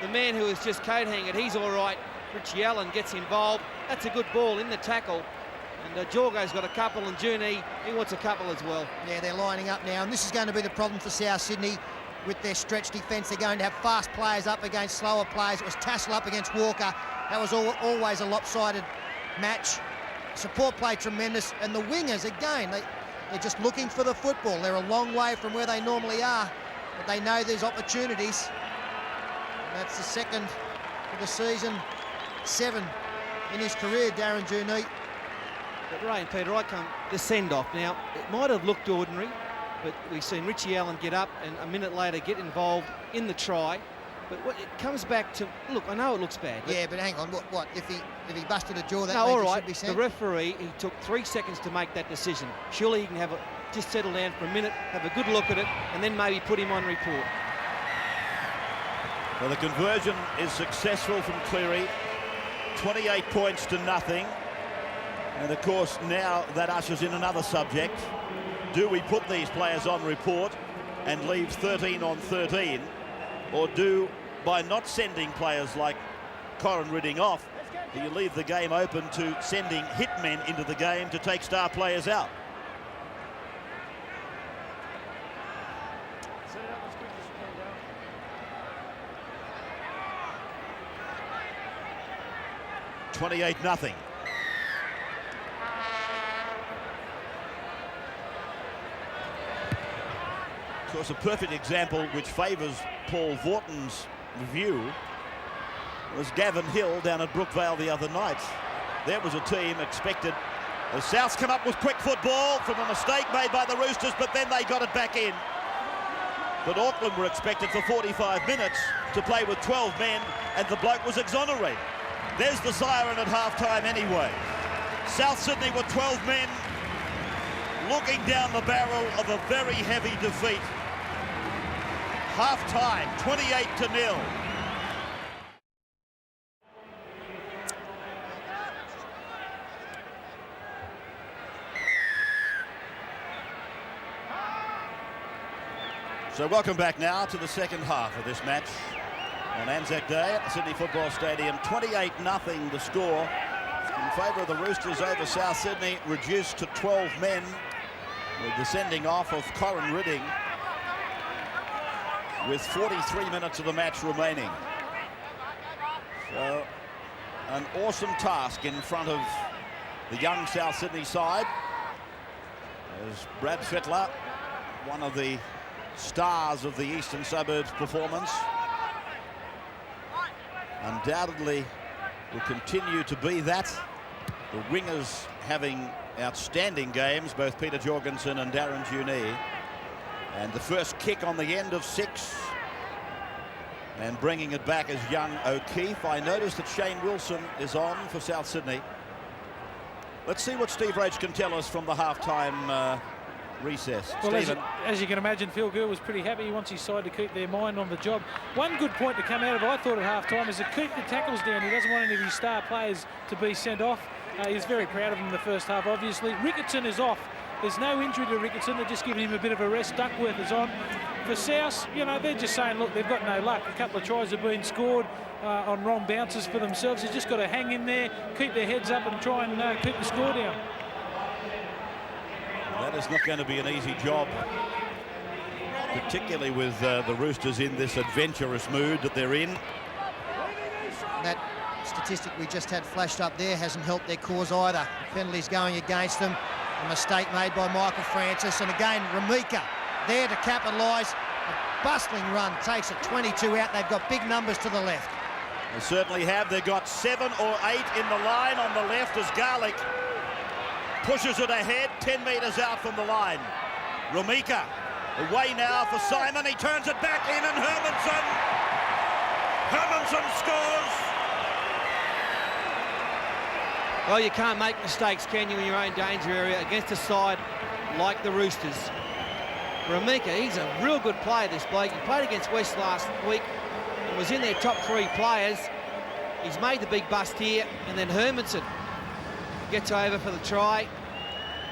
The man who was just coat-hanged, he's all right. Richie Allen gets involved. That's a good ball in the tackle. And Jorgo's got a couple, and Juney, he wants a couple as well. Yeah, they're lining up now, and this is going to be the problem for South Sydney with their stretch defence. They're going to have fast players up against slower players. It was Tassel up against Walker. That was always a lopsided match. Support play tremendous, and the wingers, again, they're just looking for the football. They're a long way from where they normally are, but they know there's opportunities. That's the second for the season, 7 in his career, Darren Juney. But Ray and Peter, the send-off now, it might have looked ordinary, but we've seen Richie Allen get up and a minute later get involved in the try. But it comes back to, look, I know it looks bad. Yeah, but hang on, what if he busted a jaw, that no, means all right, he should be sent? the referee, he took 3 seconds to make that decision. Surely he can just settle down for a minute, have a good look at it, and then maybe put him on report. Well, the conversion is successful from Cleary, 28 points to nothing. And of course, now that ushers in another subject. Do we put these players on report and leave 13 on 13? Or do, by not sending players like Corin Ridding off, do you leave the game open to sending hitmen into the game to take star players out? Set it up as quick as you can, Dale. 28-0. Of course, a perfect example which favours Paul Vautin's view was Gavin Hill down at Brookvale the other night. there was a team expected. The Souths come up with quick football from a mistake made by the Roosters, but then they got it back in. But Auckland were expected for 45 minutes to play with 12 men, and the bloke was exonerated. There's the siren at half-time anyway. South Sydney were 12 men looking down the barrel of a very heavy defeat. Half-time, 28-0. So welcome back now to the second half of this match on Anzac Day at the Sydney Football Stadium. 28-0 the score in favour of the Roosters over South Sydney, reduced to 12 men with the sending off of Corin Ridding with 43 minutes of the match remaining. So an awesome task in front of the young South Sydney side, as Brad Fittler, one of the stars of the Eastern Suburbs performance, undoubtedly will continue to be that. The wingers having outstanding games, both Peter Jorgensen and Darren Junee. And the first kick on the end of 6, and bringing it back is young O'Keefe. I noticed that Shane Wilson is on for South Sydney. Let's see what Steve Roach can tell us from the halftime recess. Well, Stephen. as you can imagine, Phil Gill was pretty happy. He wants his side to keep their mind on the job. One good point to come out of, I thought, at half-time is to keep the tackles down. He doesn't want any of his star players to be sent off. He's very proud of him in the first half, obviously. Ricketson is off. There's no injury to Ricketson. They're just giving him a bit of a rest. Duckworth is on. For South, you know, they're just saying, look, they've got no luck. A couple of tries have been scored on wrong bounces for themselves. They've just got to hang in there, keep their heads up and try and keep the score down. That is not going to be an easy job, particularly with the Roosters in this adventurous mood that they're in. That statistic we just had flashed up there hasn't helped their cause either. The penalties going against them. A mistake made by Michael Francis, and again Ramika there to capitalise. A bustling run takes it 22 out. They've got big numbers to the left. They certainly have. They've got 7 or 8 in the line on the left as Garlick pushes it ahead, 10 metres out from the line. Ramika away now for Simon. He turns it back in, and Hermanson scores. Well, you can't make mistakes, can you, in your own danger area against a side like the Roosters. Ramika, he's a real good player, this bloke. He played against West last week and was in their top 3 players. He's made the big bust here, and then Hermanson gets over for the try.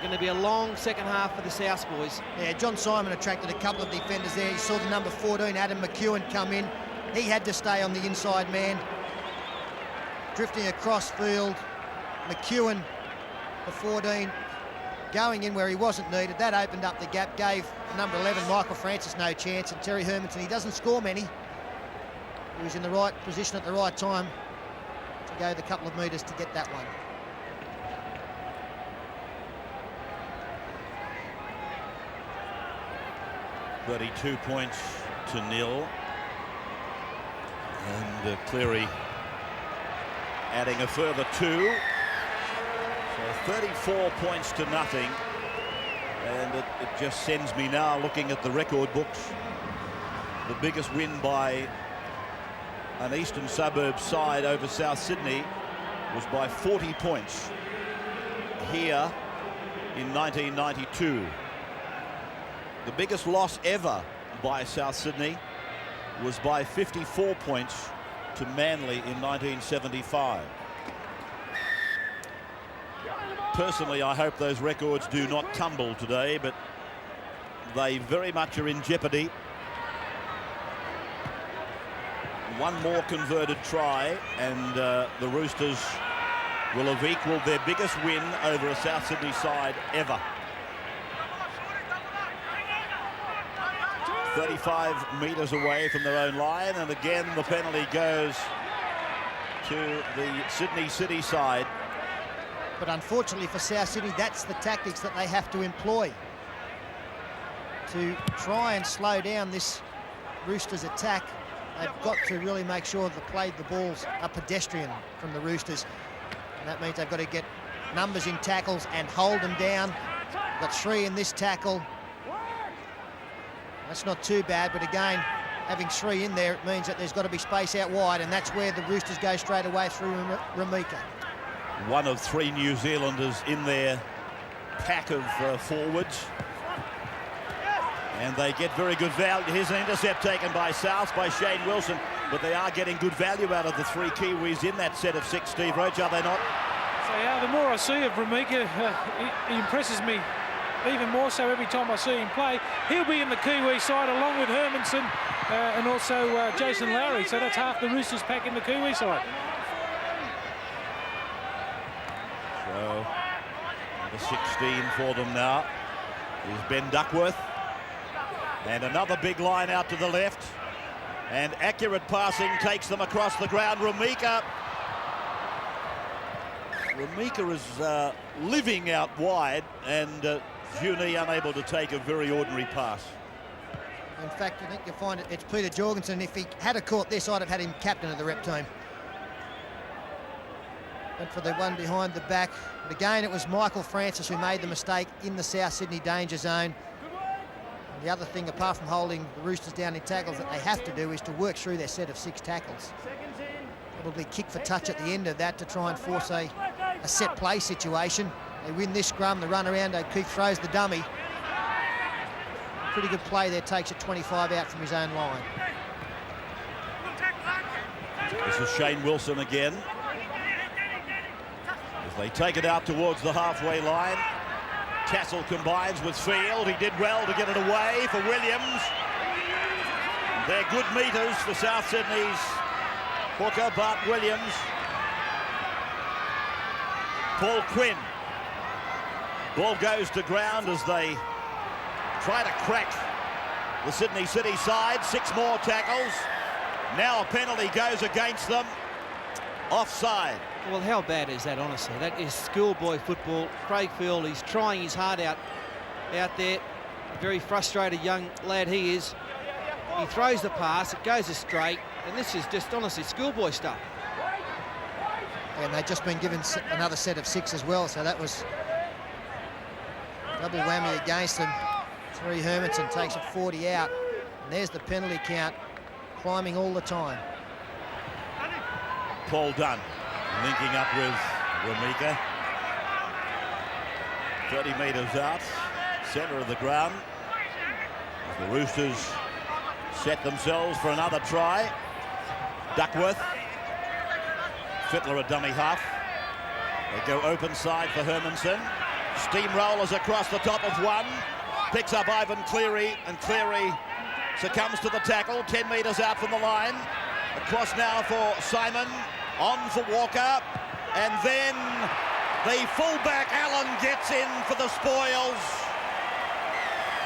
Going to be a long second half for the South boys. Yeah, John Simon attracted a couple of defenders there. He saw the number 14, Adam McEwen, come in. He had to stay on the inside man. Drifting across field. McEwen, the 14, going in where he wasn't needed. That opened up the gap, gave number 11, Michael Francis, no chance. And Terry Hermanson, he doesn't score many. He was in the right position at the right time to go the couple of metres to get that one. $32 points to 0. And Cleary adding a further 2. So 34 points to nothing. And it just sends me now looking at the record books. The biggest win by an Eastern Suburbs side over South Sydney was by 40 points here in 1992. The biggest loss ever by South Sydney was by 54 points to Manly in 1975. Personally, I hope those records do not tumble today, but they very much are in jeopardy. One more converted try, and the Roosters will have equalled their biggest win over a South Sydney side ever. 35 metres away from their own line, and again the penalty goes to the Sydney City side. But unfortunately for South Sydney, that's the tactics that they have to employ to try and slow down this Roosters attack. They've got to really make sure that the balls are pedestrian from the Roosters. And that means they've got to get numbers in tackles and hold them down. Got 3 in this tackle. That's not too bad, but again, having 3 in there, it means that there's got to be space out wide, and that's where the Roosters go straight away through Ramika. One of 3 New Zealanders in their pack of forwards. And they get very good value. Here's an intercept taken by South, by Shane Wilson, but they are getting good value out of the 3 Kiwis in that set of 6, Steve Roach, are they not? So, yeah, the more I see of Ramika, he impresses me even more so every time I see him play. He'll be in the Kiwi side along with Hermanson and also Jason Lowry, so that's half the Roosters pack in the Kiwi side. So, number 16 for them now is Ben Duckworth. And another big line out to the left. And accurate passing takes them across the ground. Ramika is living out wide, and Juni unable to take a very ordinary pass. In fact, I think you'll find it's Peter Jorgensen. If he had a caught this, I'd have had him captain of the rep team. Went for the one behind the back. But again, it was Michael Francis who made the mistake in the South Sydney danger zone. And the other thing, apart from holding the Roosters down in tackles, that they have to do is to work through their set of 6 tackles. Probably kick for touch at the end of that to try and force a set play situation. They win this scrum, the run around, O'Keefe throws the dummy. Pretty good play there, takes it 25 out from his own line. This is Shane Wilson again. As they take it out towards the halfway line. Castle combines with Field. He did well to get it away for Williams. They're good meters for South Sydney's hooker, Bart Williams. Paul Quinn. Ball goes to ground as they try to crack the Sydney City side. 6 more tackles. Now a penalty goes against them. Offside. Well, how bad is that, honestly? That is schoolboy football. Craig Field, he's trying his heart out there. A very frustrated young lad he is. He throws the pass, it goes straight, and this is just, honestly, schoolboy stuff. And they've just been given another set of 6 as well, so that was double whammy against them. Terry Hermanson takes it 40 out, and there's the penalty count, climbing all the time. Paul Dunn linking up with Ramika. 30 metres out, centre of the ground. As the Roosters set themselves for another try. Duckworth. Fittler a dummy half. They go open side for Hermanson. Steamrollers across the top of one. Picks up Ivan Cleary, and Cleary succumbs to the tackle. 10 metres out from the line. Across now for Simon. On for Walker. And then the fullback Allen gets in for the spoils.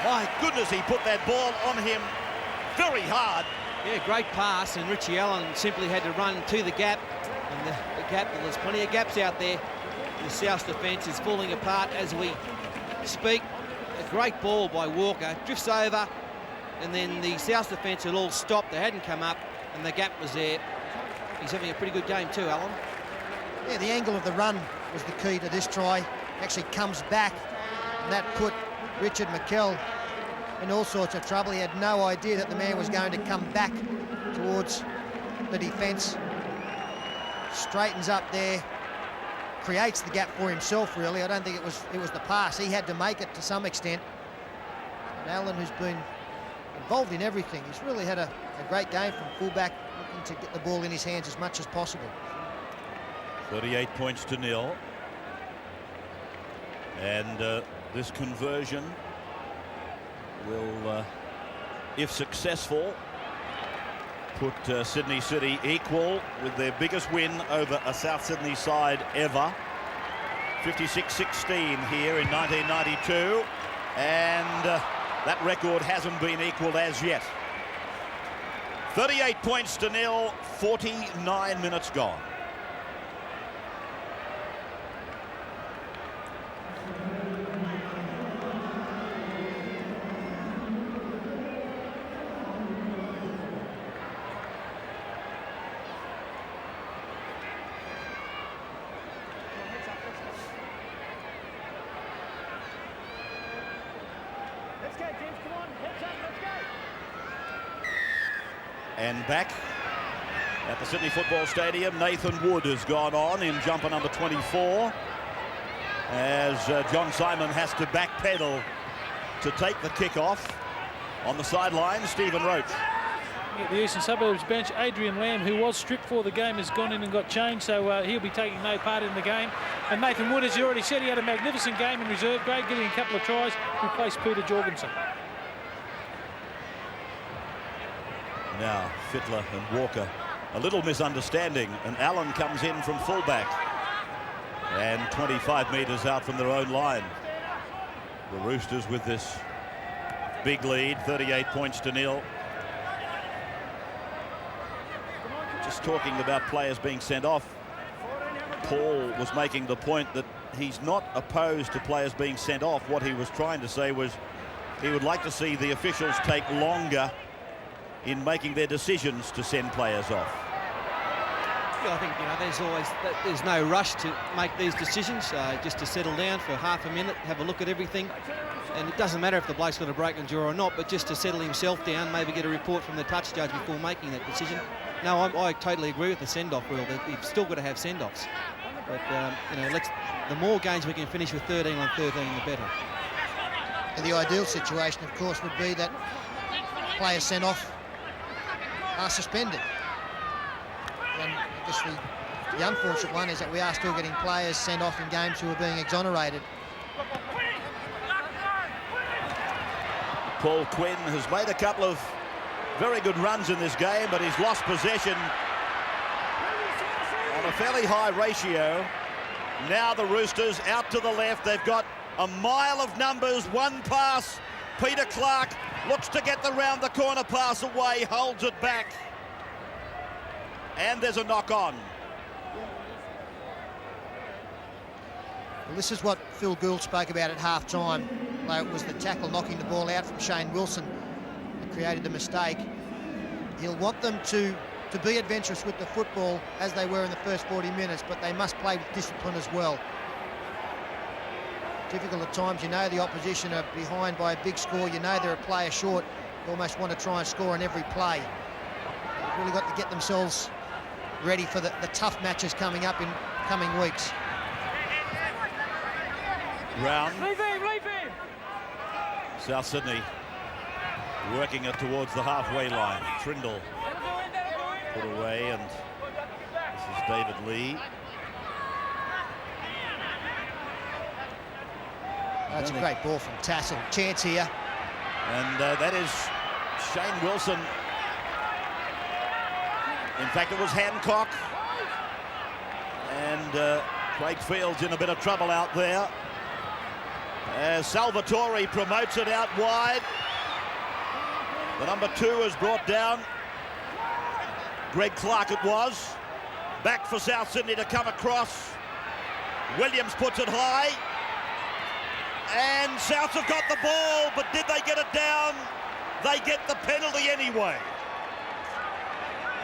My goodness, he put that ball on him very hard. Yeah, great pass, and Richie Allen simply had to run to the gap. And the gap, there's plenty of gaps out there. The South defence is falling apart as we speak. A great ball by Walker, drifts over, and then the South defence had all stopped. They hadn't come up, and the gap was there. He's having a pretty good game too, Alan. Yeah, the angle of the run was the key to this try. Actually comes back, and that put Richard McKell in all sorts of trouble. He had no idea that the man was going to come back towards the defence. Straightens up there, creates the gap for himself, really. I don't think it was the pass. He had to make it to some extent. And Allen, who's been involved in everything, he's really had a great game from fullback, looking to get the ball in his hands as much as possible. 38 points to 0. And this conversion will, if successful, put Sydney City equal with their biggest win over a South Sydney side ever. 56-16 here in 1992. And that record hasn't been equalled as yet. 38 points to 0, 49 minutes gone. James, come on. Heads up, let's go. And back at the Sydney Football Stadium, Nathan Wood has gone on in jumper number 24 as John Simon has to backpedal to take the kick off. On the sideline, Stephen Roach. At the Eastern Suburbs bench, Adrian Lamb, who was stripped for the game, has gone in and got changed, so he'll be taking no part in the game. And Nathan Wood, as you already said, he had a magnificent game in reserve grade, getting a couple of tries, replaced Peter Jorgensen. Now Fittler and Walker, a little misunderstanding, and Allen comes in from fullback and 25 metres out from their own line. The Roosters with this big lead, 38 points to nil. Just talking about players being sent off, Paul was making the point that he's not opposed to players being sent off. What he was trying to say was he would like to see the officials take longer in making their decisions to send players off. Yeah, I think there's no rush to make these decisions, just to settle down for half a minute, have a look at everything, and it doesn't matter if the bloke's got a broken jaw or not, but just to settle himself down, maybe get a report from the touch judge before making that decision. No, I totally agree with the send-off rule. That you've still got to have send-offs, but the more games we can finish with 13 on 13, the better. And the ideal situation, of course, would be that players sent off are suspended. And I guess the unfortunate one is that we are still getting players sent off in games who are being exonerated. Paul Quinn has made a couple of very good runs in this game, but he's lost possession on a fairly high ratio. Now the Roosters out to the left. They've got a mile of numbers, one pass. Peter Clark looks to get the round the corner pass away, holds it back. And there's a knock on. Well, this is what Phil Gould spoke about at half-time. It was the tackle knocking the ball out from Shane Wilson that created the mistake. He'll want them to be adventurous with the football as they were in the first 40 minutes, but they must play with discipline as well. Difficult at times, you know the opposition are behind by a big score, you know they're a player short, you almost want to try and score in every play. They've really got to get themselves ready for the tough matches coming up in coming weeks. Brown. Leave him! South Sydney working it towards the halfway line. Trindle put away, and this is David Lee. That's a great ball from Tassel. Chance here. And that is Shane Wilson. In fact, it was Hancock. And Craig Field's in a bit of trouble out there. As Salvatore promotes it out wide. The number 2 is brought down. Greg Clark it was. Back for South Sydney to come across. Williams puts it high. And Souths have got the ball, but did they get it down? They get the penalty anyway.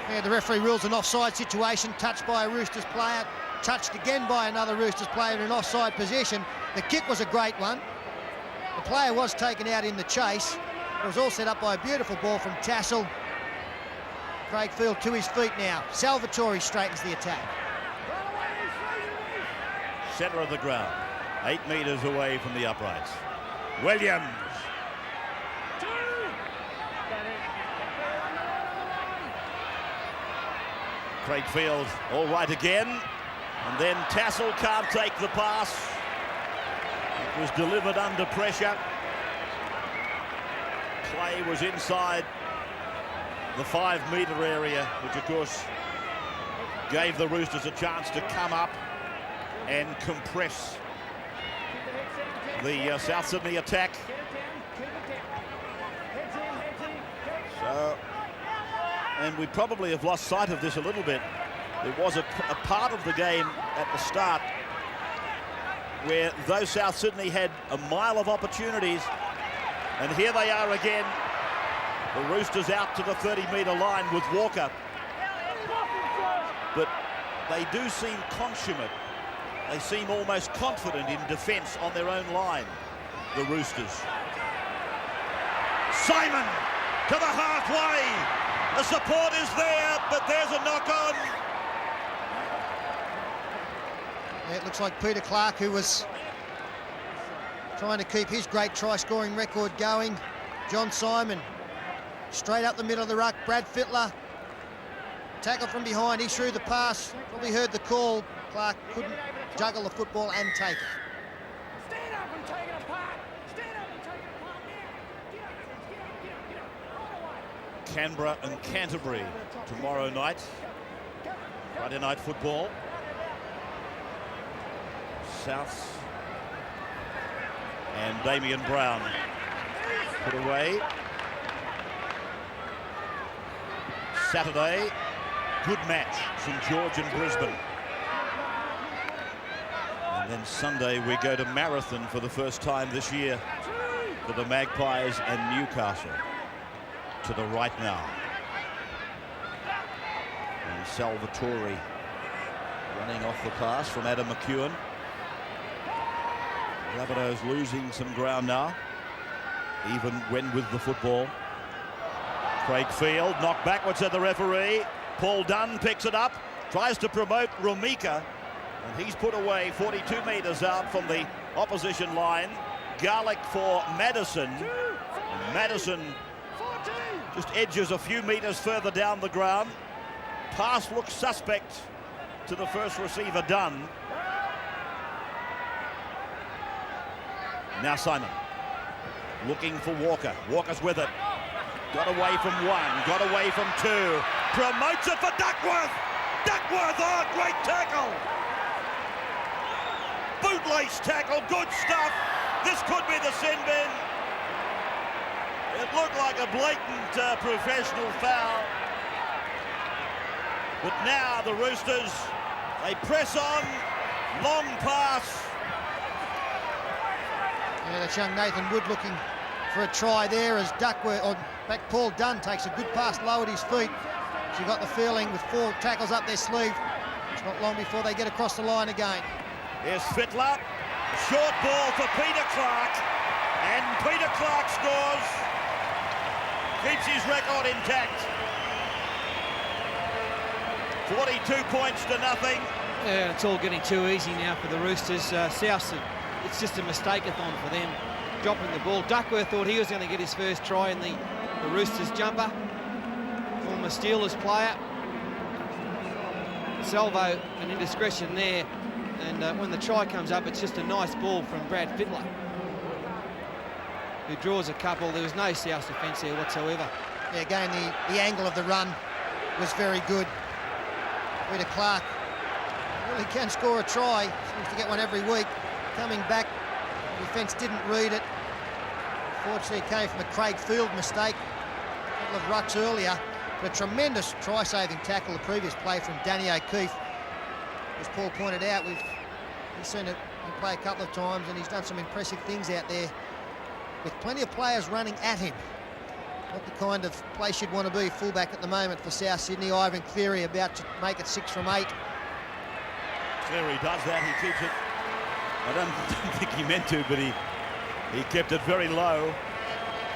Yeah, the referee rules an offside situation, touched by a Roosters player, touched again by another Roosters player in an offside position. The kick was a great one. The player was taken out in the chase. It was all set up by a beautiful ball from Tassel. Craig Field to his feet now. Salvatore straightens the attack. Centre of the ground, 8 metres away from the uprights. Williams. Craig Field all right again, and then Tassel can't take the pass. It was delivered under pressure. Play was inside the 5-metre area, which of course gave the Roosters a chance to come up and compress the South Sydney attack. So, and we probably have lost sight of this a little bit. There was a part of the game at the start where though South Sydney had a mile of opportunities, and here they are again, the Roosters out to the 30-metre line with Walker. But they do seem consummate. They seem almost confident in defence on their own line, the Roosters. Simon to the halfway. The support is there, but there's a knock-on. Yeah, it looks like Peter Clark, who was trying to keep his great try-scoring record going. John Simon, straight up the middle of the ruck. Brad Fittler, tackle from behind. He threw the pass, probably heard the call. Clark couldn't juggle the football and take it. Stand up and take it apart. Stand up and take it apart now. Get up. Right away. Canberra and Canterbury tomorrow night. Friday night football. South and Damien Brown put away. Saturday, good match, St George and Brisbane. And then Sunday we go to Marathon for the first time this year for the Magpies and Newcastle. To the right now. And Salvatore running off the pass from Adam McEwen. Rabbitohs losing some ground now, even when with the football. Craig Field knocked backwards at the referee. Paul Dunn picks it up, tries to promote Rumika, and he's put away 42 metres out from the opposition line. Garlick for Madison. And Madison just edges a few metres further down the ground. Pass looks suspect to the first receiver, Dunn. Now Simon looking for Walker. Walker's with it. Got away from one, got away from two. Promotes it for Duckworth. Duckworth, oh, great tackle. Bootlace tackle, good stuff. This could be the sin bin. It looked like a blatant professional foul. But now the Roosters, they press on. Long pass. Yeah, that's young Nathan Wood looking for a try there as Duckworth, or back Paul Dunn takes a good pass low at his feet. So you got the feeling with 4 tackles up their sleeve, it's not long before they get across the line again. Here's Fittler. Short ball for Peter Clark. And Peter Clark scores. Keeps his record intact. 42 points to nothing. Yeah, it's all getting too easy now for the Roosters. South, it's just a mistake-a-thon for them, dropping the ball. Duckworth thought he was going to get his first try in the Roosters jumper. Former Steelers player. Salvo, an indiscretion there. And when the try comes up, it's just a nice ball from Brad Fittler, who draws a couple. There was no South defence there whatsoever. Yeah, again, the angle of the run was very good. Peter Clark really can score a try. Seems to get one every week. Coming back, the defence didn't read it. Unfortunately, it came from a Craig Field mistake a couple of rucks earlier. But a tremendous try-saving tackle, the previous play from Danny O'Keefe. As Paul pointed out, we've seen him play a couple of times, and he's done some impressive things out there with plenty of players running at him. Not the kind of place you'd want to be fullback at the moment for South Sydney. Ivan Cleary about to make it 6 from 8. Cleary does that, he keeps it. I don't think he meant to, but he kept it very low.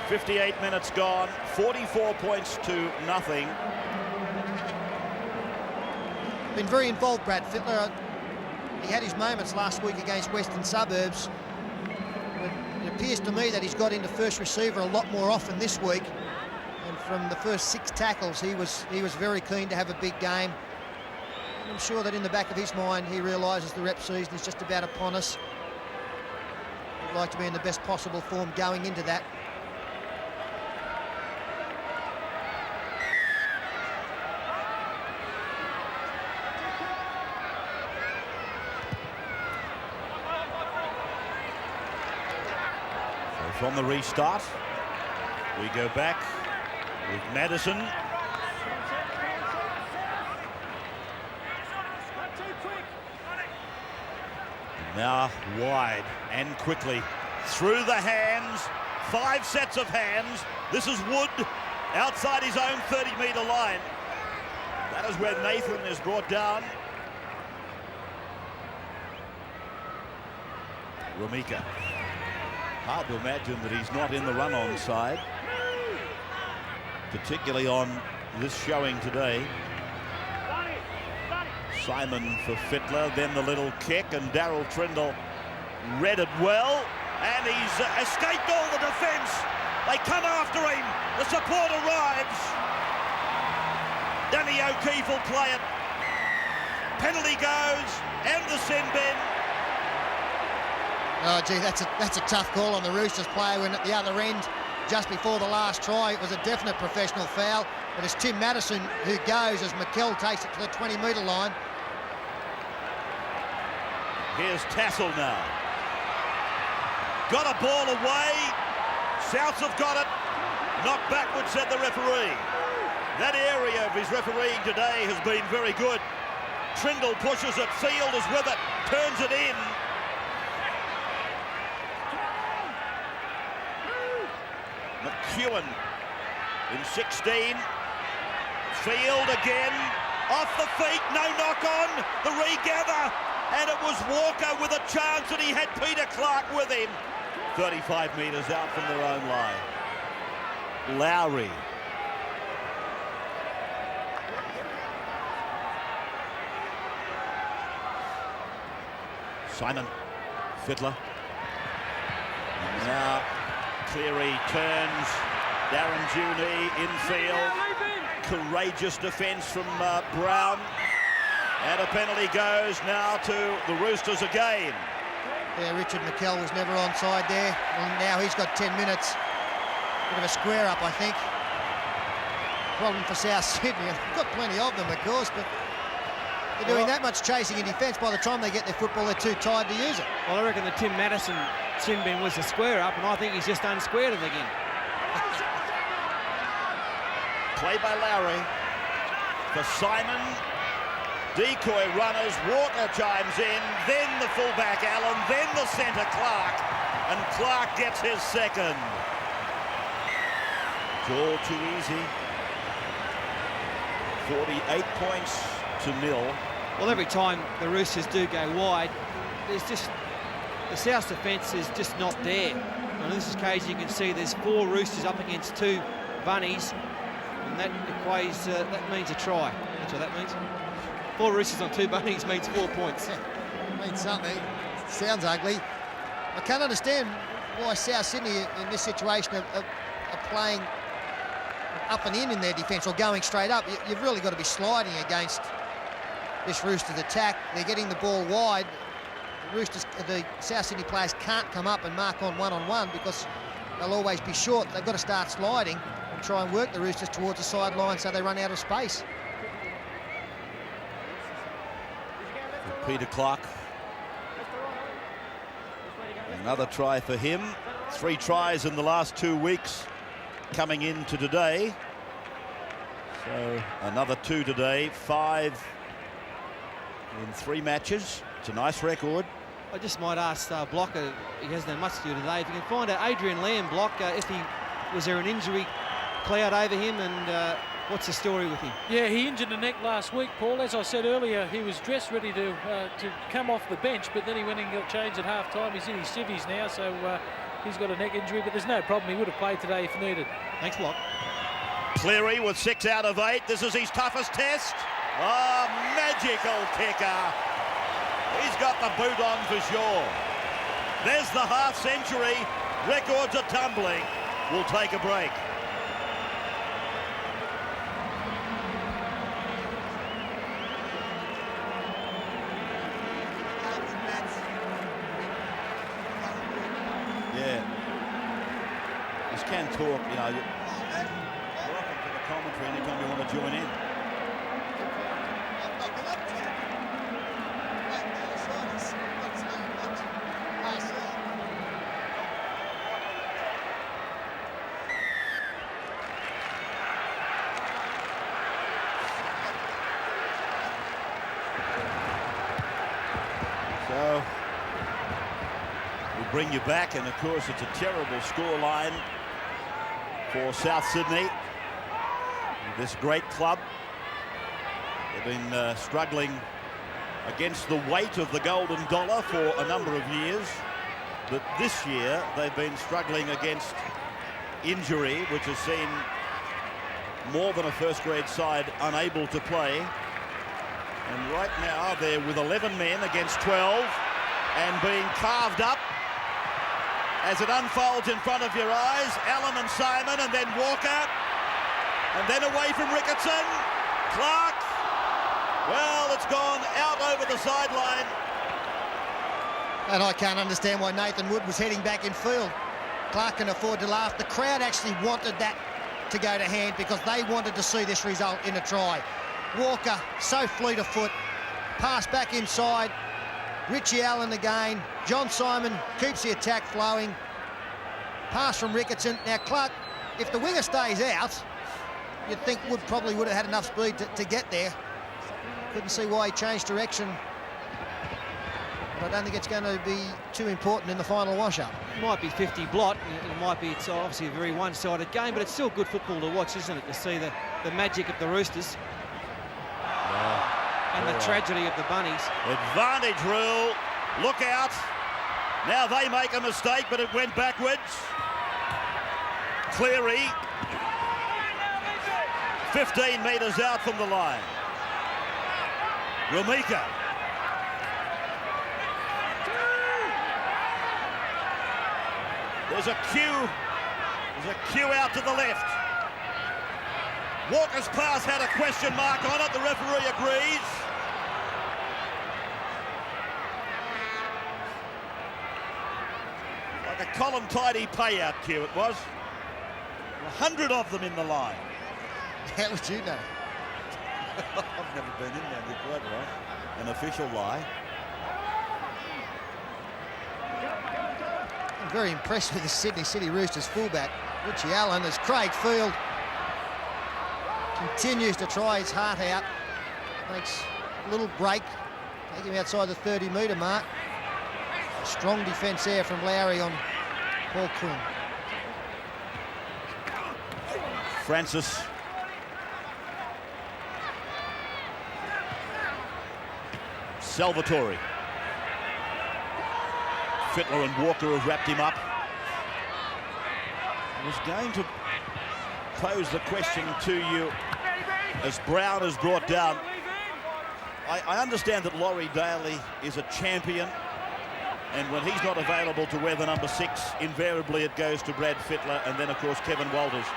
58 minutes gone, 44 points to nothing. Been very involved, Brad Fittler. He had his moments last week against Western Suburbs. But it appears to me that he's got into first receiver a lot more often this week. And from the first 6 tackles, he was very keen to have a big game. And I'm sure that in the back of his mind, he realises the rep season is just about upon us. He'd like to be in the best possible form going into that. From the restart, we go back with Madison. And now wide and quickly through the hands, 5 sets of hands. This is Wood outside his own 30-metre line. That is where Nathan is brought down. Rumika. Hard to imagine that he's not in the run-on side. particularly on this showing today. Simon for Fittler, then the little kick, and Darryl Trindle read it well, and he's escaped all the defence. They come after him. The support arrives. Danny O'Keefe will play it. Penalty goes, and the sin bin. Oh, gee, that's a tough call on the Roosters player when at the other end, just before the last try, it was a definite professional foul. But it's Tim Madison who goes as McKell takes it to the 20-metre line. Here's Tassel now. Got a ball away. Souths have got it. Knocked backward, said the referee. That area of his refereeing today has been very good. Trindle pushes it. Field is with it. Turns it in. McEwen in 16. Field again. Off the feet. No knock on. The regather. And it was Walker with a chance, and he had Peter Clark with him. 35 metres out from their own line. Lowry. Simon. Fittler. And now Cleary turns. Darren Juney infield. Courageous defence from Brown. And a penalty goes now to the Roosters again. Yeah, Richard McKell was never onside there. And now he's got 10 minutes. Bit of a square up, I think. Problem for South Sydney. They've got plenty of them, of course, but they're doing that much chasing in defence. By the time they get their football, they're too tired to use it. Well, I reckon the Tim Madison sin bin was a square up, and I think he's just unsquared it again. Play by Lowry. For Simon. Decoy runners, Walker chimes in, then the fullback Allen, then the centre Clark, and Clark gets his second. It's all too easy. 48 points to 0. Well, every time the Roosters do go wide, there's just the South defence is just not there. On this occasion, you can see there's 4 Roosters up against 2 Bunnies, and that equates that means a try. That's what that means. 4 Roosters on 2 Bunnies means 4 points. Means something. Sounds ugly. I can't understand why South Sydney in this situation are playing up and in their defence or going straight up. You've really got to be sliding against this Roosters attack. They're getting the ball wide. The South Sydney players can't come up and mark on one-on-one because they'll always be short. They've got to start sliding and try and work the Roosters towards the sideline so they run out of space. Peter Clark. Another try for him. 3 tries in the last 2 weeks coming into today. So another 2 today. 5 in 3 matches. It's a nice record. I just might ask Blocker, he hasn't had much to do today, if you can find out Adrian Lamb, was there an injury cloud over him, and what's the story with him? Yeah, he injured the neck last week, Paul. As I said earlier, he was dressed ready to come off the bench, but then he went and got changed at half-time. He's in his civvies now, so he's got a neck injury, but there's no problem. He would have played today if needed. Thanks a lot. Cleary with 6 out of 8. This is his toughest test. Oh, magical kicker. He's got the boot on for sure. There's the half-century. Records are tumbling. We'll take a break. Yeah. Just can talk, you know. Welcome to the commentary anytime you want to join in. So we'll bring you back, and of course it's a terrible scoreline for South Sydney. This great club, they've been struggling against the weight of the golden dollar for a number of years, but this year they've been struggling against injury, which has seen more than a first grade side unable to play. And right now they're with 11 men against 12 and being carved up as it unfolds in front of your eyes. Allen and Simon, and then Walker, and then away from Ricketson. Clark, well, it's gone out over the sideline. And I can't understand why Nathan Wood was heading back in field. Clark can afford to laugh. The crowd actually wanted that to go to hand because they wanted to see this result in a try. Walker, so fleet of foot, pass back inside. Richie Allen again. John Simon keeps the attack flowing. Pass from Ricketson. Now Clark, if the winger stays out, you'd think Wood probably would have had enough speed to get there. Couldn't see why he changed direction. But I don't think it's going to be too important in the final wash-up. Might be 50 blot. It's obviously a very one-sided game, but it's still good football to watch, isn't it, to see the magic of the Roosters and the tragedy of the Bunnies. Advantage rule. Look out. Now they make a mistake, but it went backwards. Cleary, 15 metres out from the line. Rumika. There's a cue out to the left. Walker's pass had a question mark on it. The referee agrees. Like a Colin Tidy payout cue it was. 100 of them in the line. How would you know? I've never been in there. You're quite right. An official lie. I'm very impressed with the Sydney City Roosters fullback, Richie Allen, as Craig Field continues to try his heart out. Makes a little break, take him outside the 30-metre mark. A strong defence there from Lowry on Paul Quinn. Francis. Salvatore. Fittler and Walker have wrapped him up. I was going to pose the question to you as Brown is brought down. I understand that Laurie Daly is a champion, and when he's not available to wear the number 6, invariably it goes to Brad Fittler and then, of course, Kevin Walters.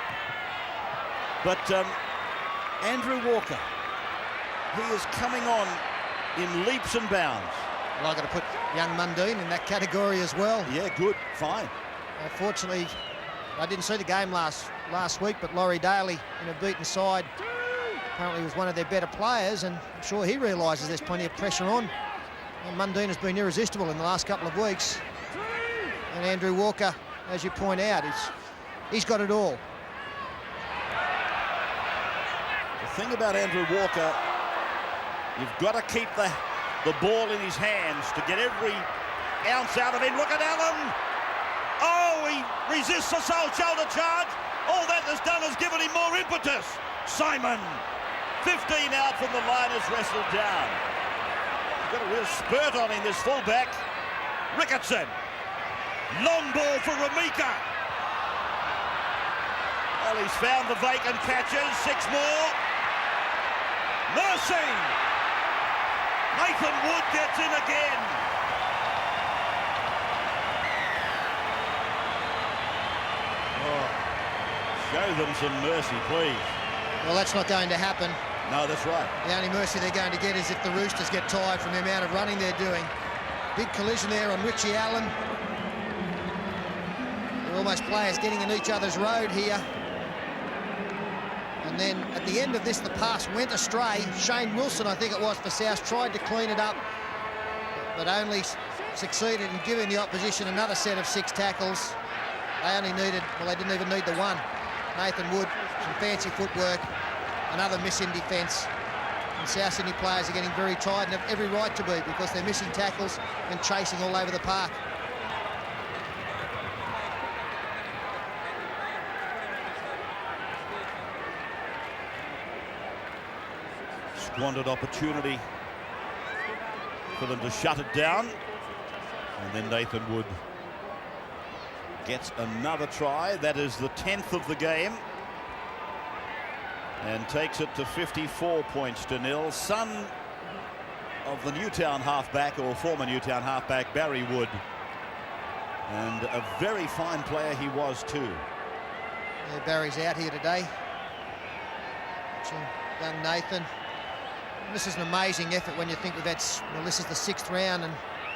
But Andrew Walker, he is coming on in leaps and bounds. Well, I've got to put young Mundine in that category as well. Yeah, good, fine. Fortunately, I didn't see the game last week, but Laurie Daly in a beaten side apparently was one of their better players, and I'm sure he realises there's plenty of pressure on. And Mundine has been irresistible in the last couple of weeks. And Andrew Walker, as you point out, he's got it all. The thing about Andrew Walker, you've got to keep the ball in his hands to get every ounce out of him. Look at Allen. Oh, he resists a sole shoulder charge. All that has done is given him more impetus. Simon, 15 out from the line, has wrestled down. He's got a real spurt on him, this fullback. Ricketson. Long ball for Rumika. Well, he's found the vacant patches. 6 more. Mercy. Nathan Wood gets in again. Oh, show them some mercy, please. Well, that's not going to happen. No, that's right. The only mercy they're going to get is if the Roosters get tired from the amount of running they're doing. Big collision there on Richie Allen. They're almost players getting in each other's road here. And then at the end of this, the pass went astray. Shane Wilson, I think it was, for South, tried to clean it up, but only succeeded in giving the opposition another set of 6 tackles. They only needed, well, they didn't even need the 1. Nathan Wood, some fancy footwork, another miss in defence. And South Sydney players are getting very tired and have every right to be, because they're missing tackles and chasing all over the park. Squandered opportunity for them to shut it down. And then Nathan Wood gets another try. That is the 10th of the game. and takes it to 54 points to nil. Son of the Newtown halfback, or former Newtown halfback, Barry Wood, and a very fine player he was too. Yeah, Barry's out here today. Watching young Nathan. This is an amazing effort when you think we've had, well, this is the 6th round and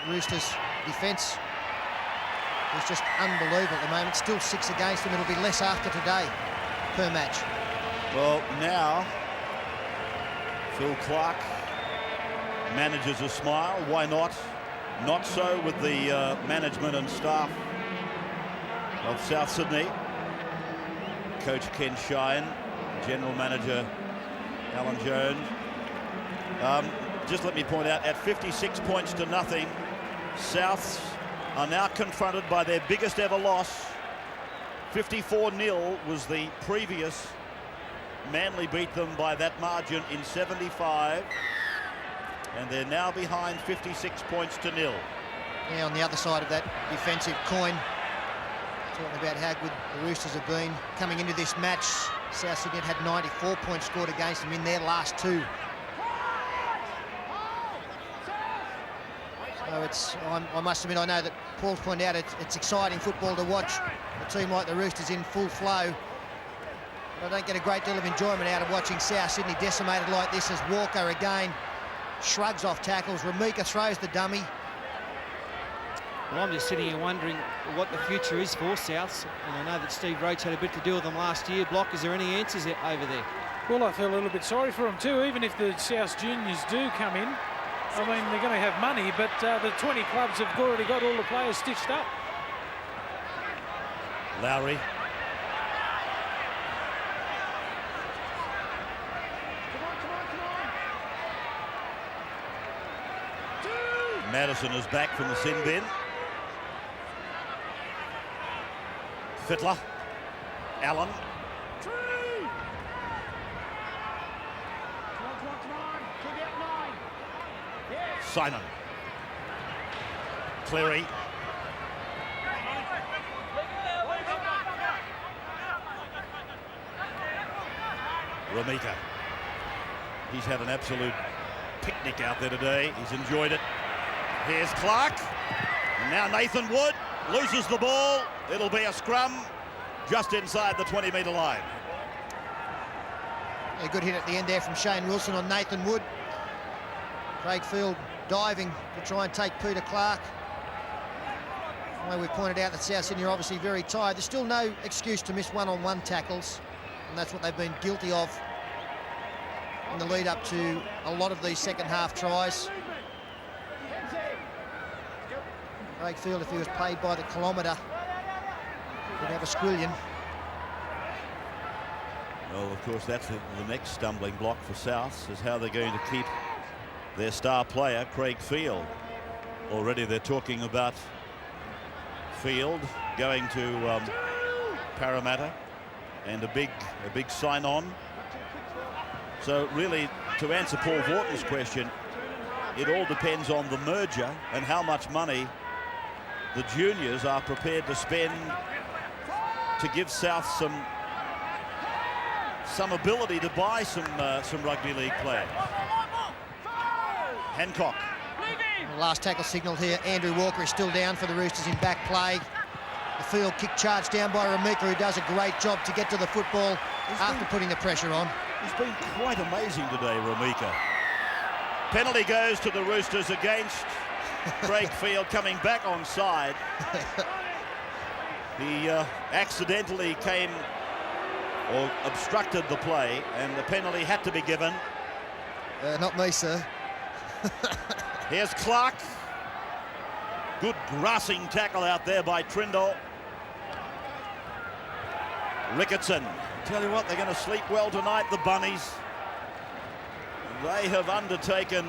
Roosters defence is just unbelievable at the moment. Still 6 against them. It'll be less after today per match. Well, now Phil Clark manages a smile. Why not? Not so with the management and staff of South Sydney. Coach Ken Shine, General Manager Alan Jones. Just let me point out, at 56 points to nothing, Souths are now confronted by their biggest ever loss. 54-0 was the previous. Manly beat them by that margin in 75, and they're now behind 56 points to nil. Yeah, on the other side of that defensive coin, talking about how good the Roosters have been coming into this match. South Sydney had 94 points scored against them in their last 2. So I must admit, I know that Paul's pointed out it's exciting football to watch a team like the Roosters in full flow. But I don't get a great deal of enjoyment out of watching South Sydney decimated like this as Walker again shrugs off tackles. Ramika throws the dummy. Well, I'm just sitting here wondering what the future is for Souths, and I know that Steve Roach had a bit to do with them last year. Block, is there any answers over there? Well, I feel a little bit sorry for them too, even if the South Juniors do come in. I mean, they're going to have money, but the 20 clubs have already got all the players stitched up. Lowry. Madison is back from the sin bin. Fittler. Allen. Simon. Cleary. Ramika. He's had an absolute picnic out there today. He's enjoyed it. Here's Clark. And now Nathan Wood loses the ball. It'll be a scrum just inside the 20-metre line. A good hit at the end there from Shane Wilson on Nathan Wood. Craig Field diving to try and take Peter Clark. Well, we've pointed out that South Sydney are obviously very tired. There's still no excuse to miss one-on-one tackles, and that's what they've been guilty of in the lead up to a lot of these second half tries. Craig Field, if he was paid by the kilometre, would have a squillion. Well, of course, that's the next stumbling block for Souths, is how they're going to keep their star player, Craig Field. Already they're talking about Field going to Parramatta, and a big sign-on. So really, to answer Paul Vautin's question, it all depends on the merger and how much money the juniors are prepared to spend to give South some ability to buy some rugby league players. Hancock. Last tackle signalled here. Andrew Walker is still down for the Roosters in back play. The field kick charged down by Ramika, who does a great job to get to the football after putting the pressure on. He's been quite amazing today, Ramika. Penalty goes to the Roosters against Craig Field, coming back onside. He accidentally came or obstructed the play, and the penalty had to be given. Not me, sir. Here's Clark. Good grassing tackle out there by Trindle. Ricketson. Tell you what, they're going to sleep well tonight, the Bunnies. They have undertaken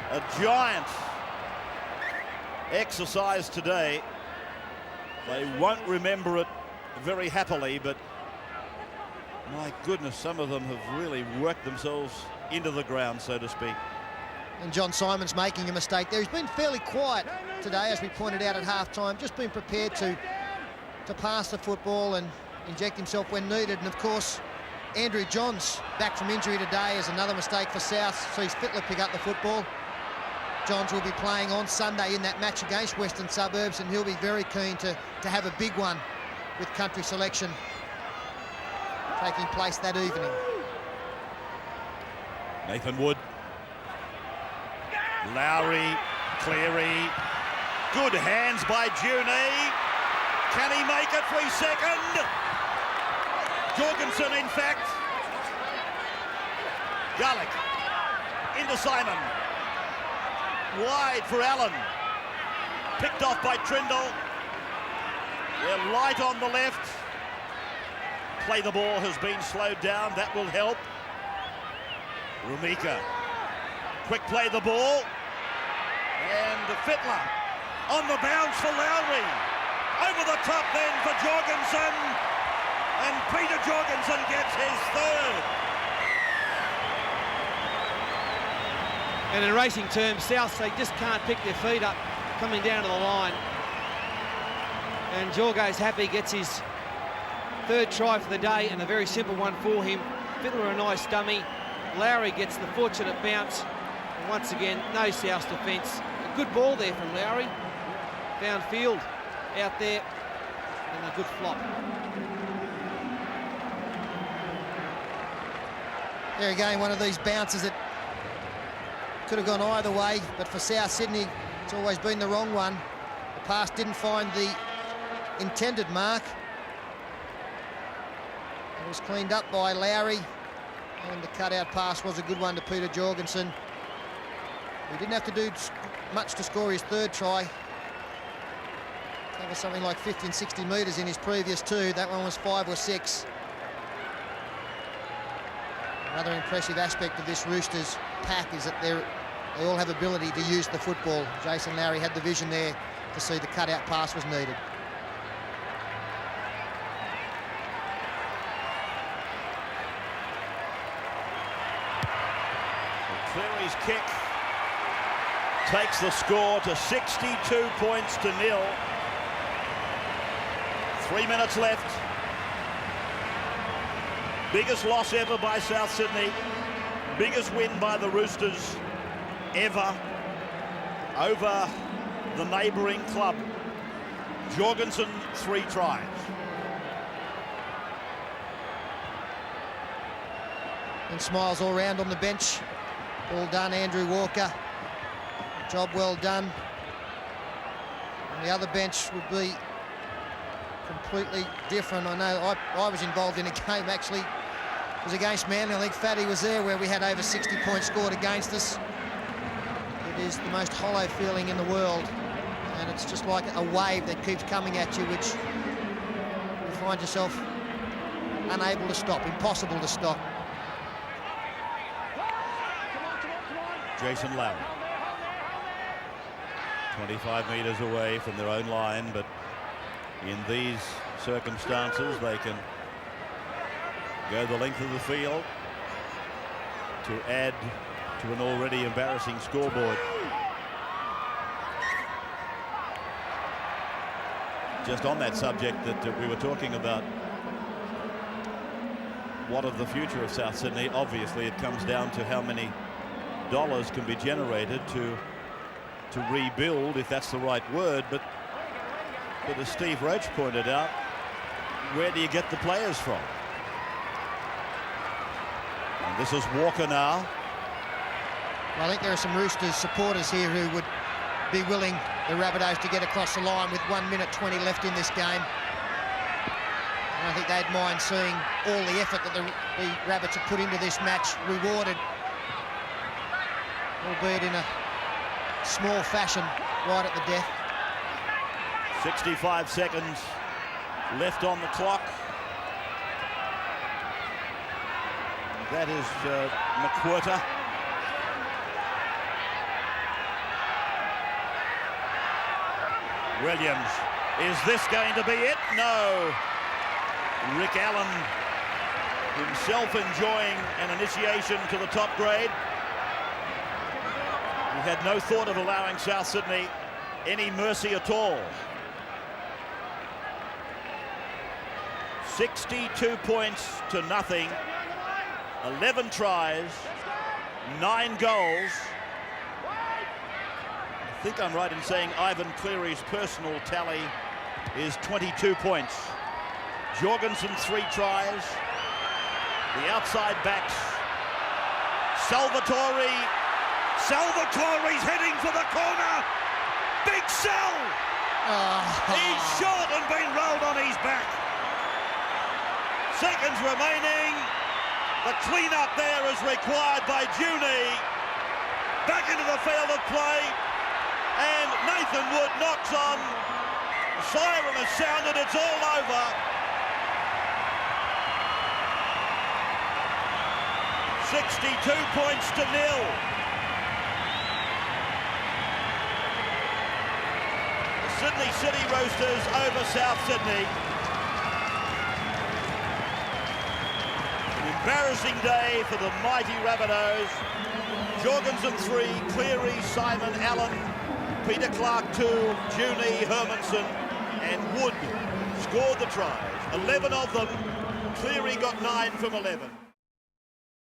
a giant exercise today. They won't remember it very happily, but my goodness, some of them have really worked themselves into the ground, so to speak. And John Simon's making a mistake there. He's been fairly quiet today, as we pointed out at half-time, just been prepared to pass the football and inject himself when needed. And of course, Andrew Johns back from injury today is another mistake for South. Sees Fittler pick up the football. Johns will be playing on Sunday in that match against Western Suburbs, and he'll be very keen to have a big one with country selection taking place that evening. Nathan Wood. Lowry, Cleary. Good hands by Juney. Can he make it for his second? Jorgensen, in fact. Garlick into Simon. Wide for Allen. Picked off by Trindle. They're light on the left. Play the ball has been slowed down. That will help. Rumika. Quick play the ball. And Fittler on the bounce for Lowry. Over the top then for Jorgensen. And Peter Jorgensen gets his third. And in racing terms, South, they just can't pick their feet up coming down to the line. And Jorgo's happy, gets his third try for the day, and a very simple one for him. Fittler a nice dummy. Lowry gets the fortunate bounce. And once again, no South defence. A good ball there from Lowry. Found field out there, and a good flop. There again, one of these bounces that could have gone either way, but for South Sydney, it's always been the wrong one. The pass didn't find the intended mark. It was cleaned up by Lowry, and the cutout pass was a good one to Peter Jorgensen. He didn't have to do much to score his third try. Covered something like 50 and 60 metres in his previous two. That one was 5 or 6. Another impressive aspect of this Roosters pack is that they all have ability to use the football. Jason Lowry had the vision there to see the cutout pass was needed. Cleary's kick takes the score to 62 points to 0. 3 minutes left. Biggest loss ever by South Sydney. Biggest win by the Roosters ever over the neighbouring club. Jorgensen, 3 tries. And smiles all round on the bench. All done, Andrew Walker. Job well done. And the other bench would be completely different. I know I was involved in a game actually. It was against Manly. I think Fatty was there, where we had over 60 points scored against us. It is the most hollow feeling in the world, and it's just like a wave that keeps coming at you, which you find yourself unable to stop, impossible to stop. Jason Lowry. 25 metres away from their own line, but in these circumstances they can go the length of the field to add to an already embarrassing scoreboard. Just on that subject that we were talking about, what of the future of South Sydney? Obviously it comes down to how many dollars can be generated to rebuild, if that's the right word, but as Steve Roach pointed out, where do you get the players from? And this is Walker now. Well, I think there are some Roosters supporters here who would be willing the Rabbitohs to get across the line with 1 minute 20 left in this game. And I think they'd mind seeing all the effort that the Rabbits have put into this match rewarded, albeit in a small fashion right at the death. 65 seconds left on the clock. That is McWhirter. Williams. Is this going to be it? No. Rick Allen himself enjoying an initiation to the top grade. He had no thought of allowing South Sydney any mercy at all. 62 points to nothing. 11 tries, 9 goals. I think I'm right in saying Ivan Cleary's personal tally is 22 points. Jorgensen 3 tries. The outside backs. Salvatore's heading for the corner. Big Sal. He's shot and been rolled on his back. Seconds remaining. The clean-up there is required by Juni. Back into the field of play. And Nathan Wood knocks on. The siren has sounded. It's all over. 62 points to 0. The Sydney City Roosters over South Sydney. An embarrassing day for the mighty Rabbitohs. Jorgensen 3, Cleary, Simon, Allen, Peter Clark 2, Juni, Hermanson, and Wood scored the tries. 11 of them. Cleary got 9 from 11.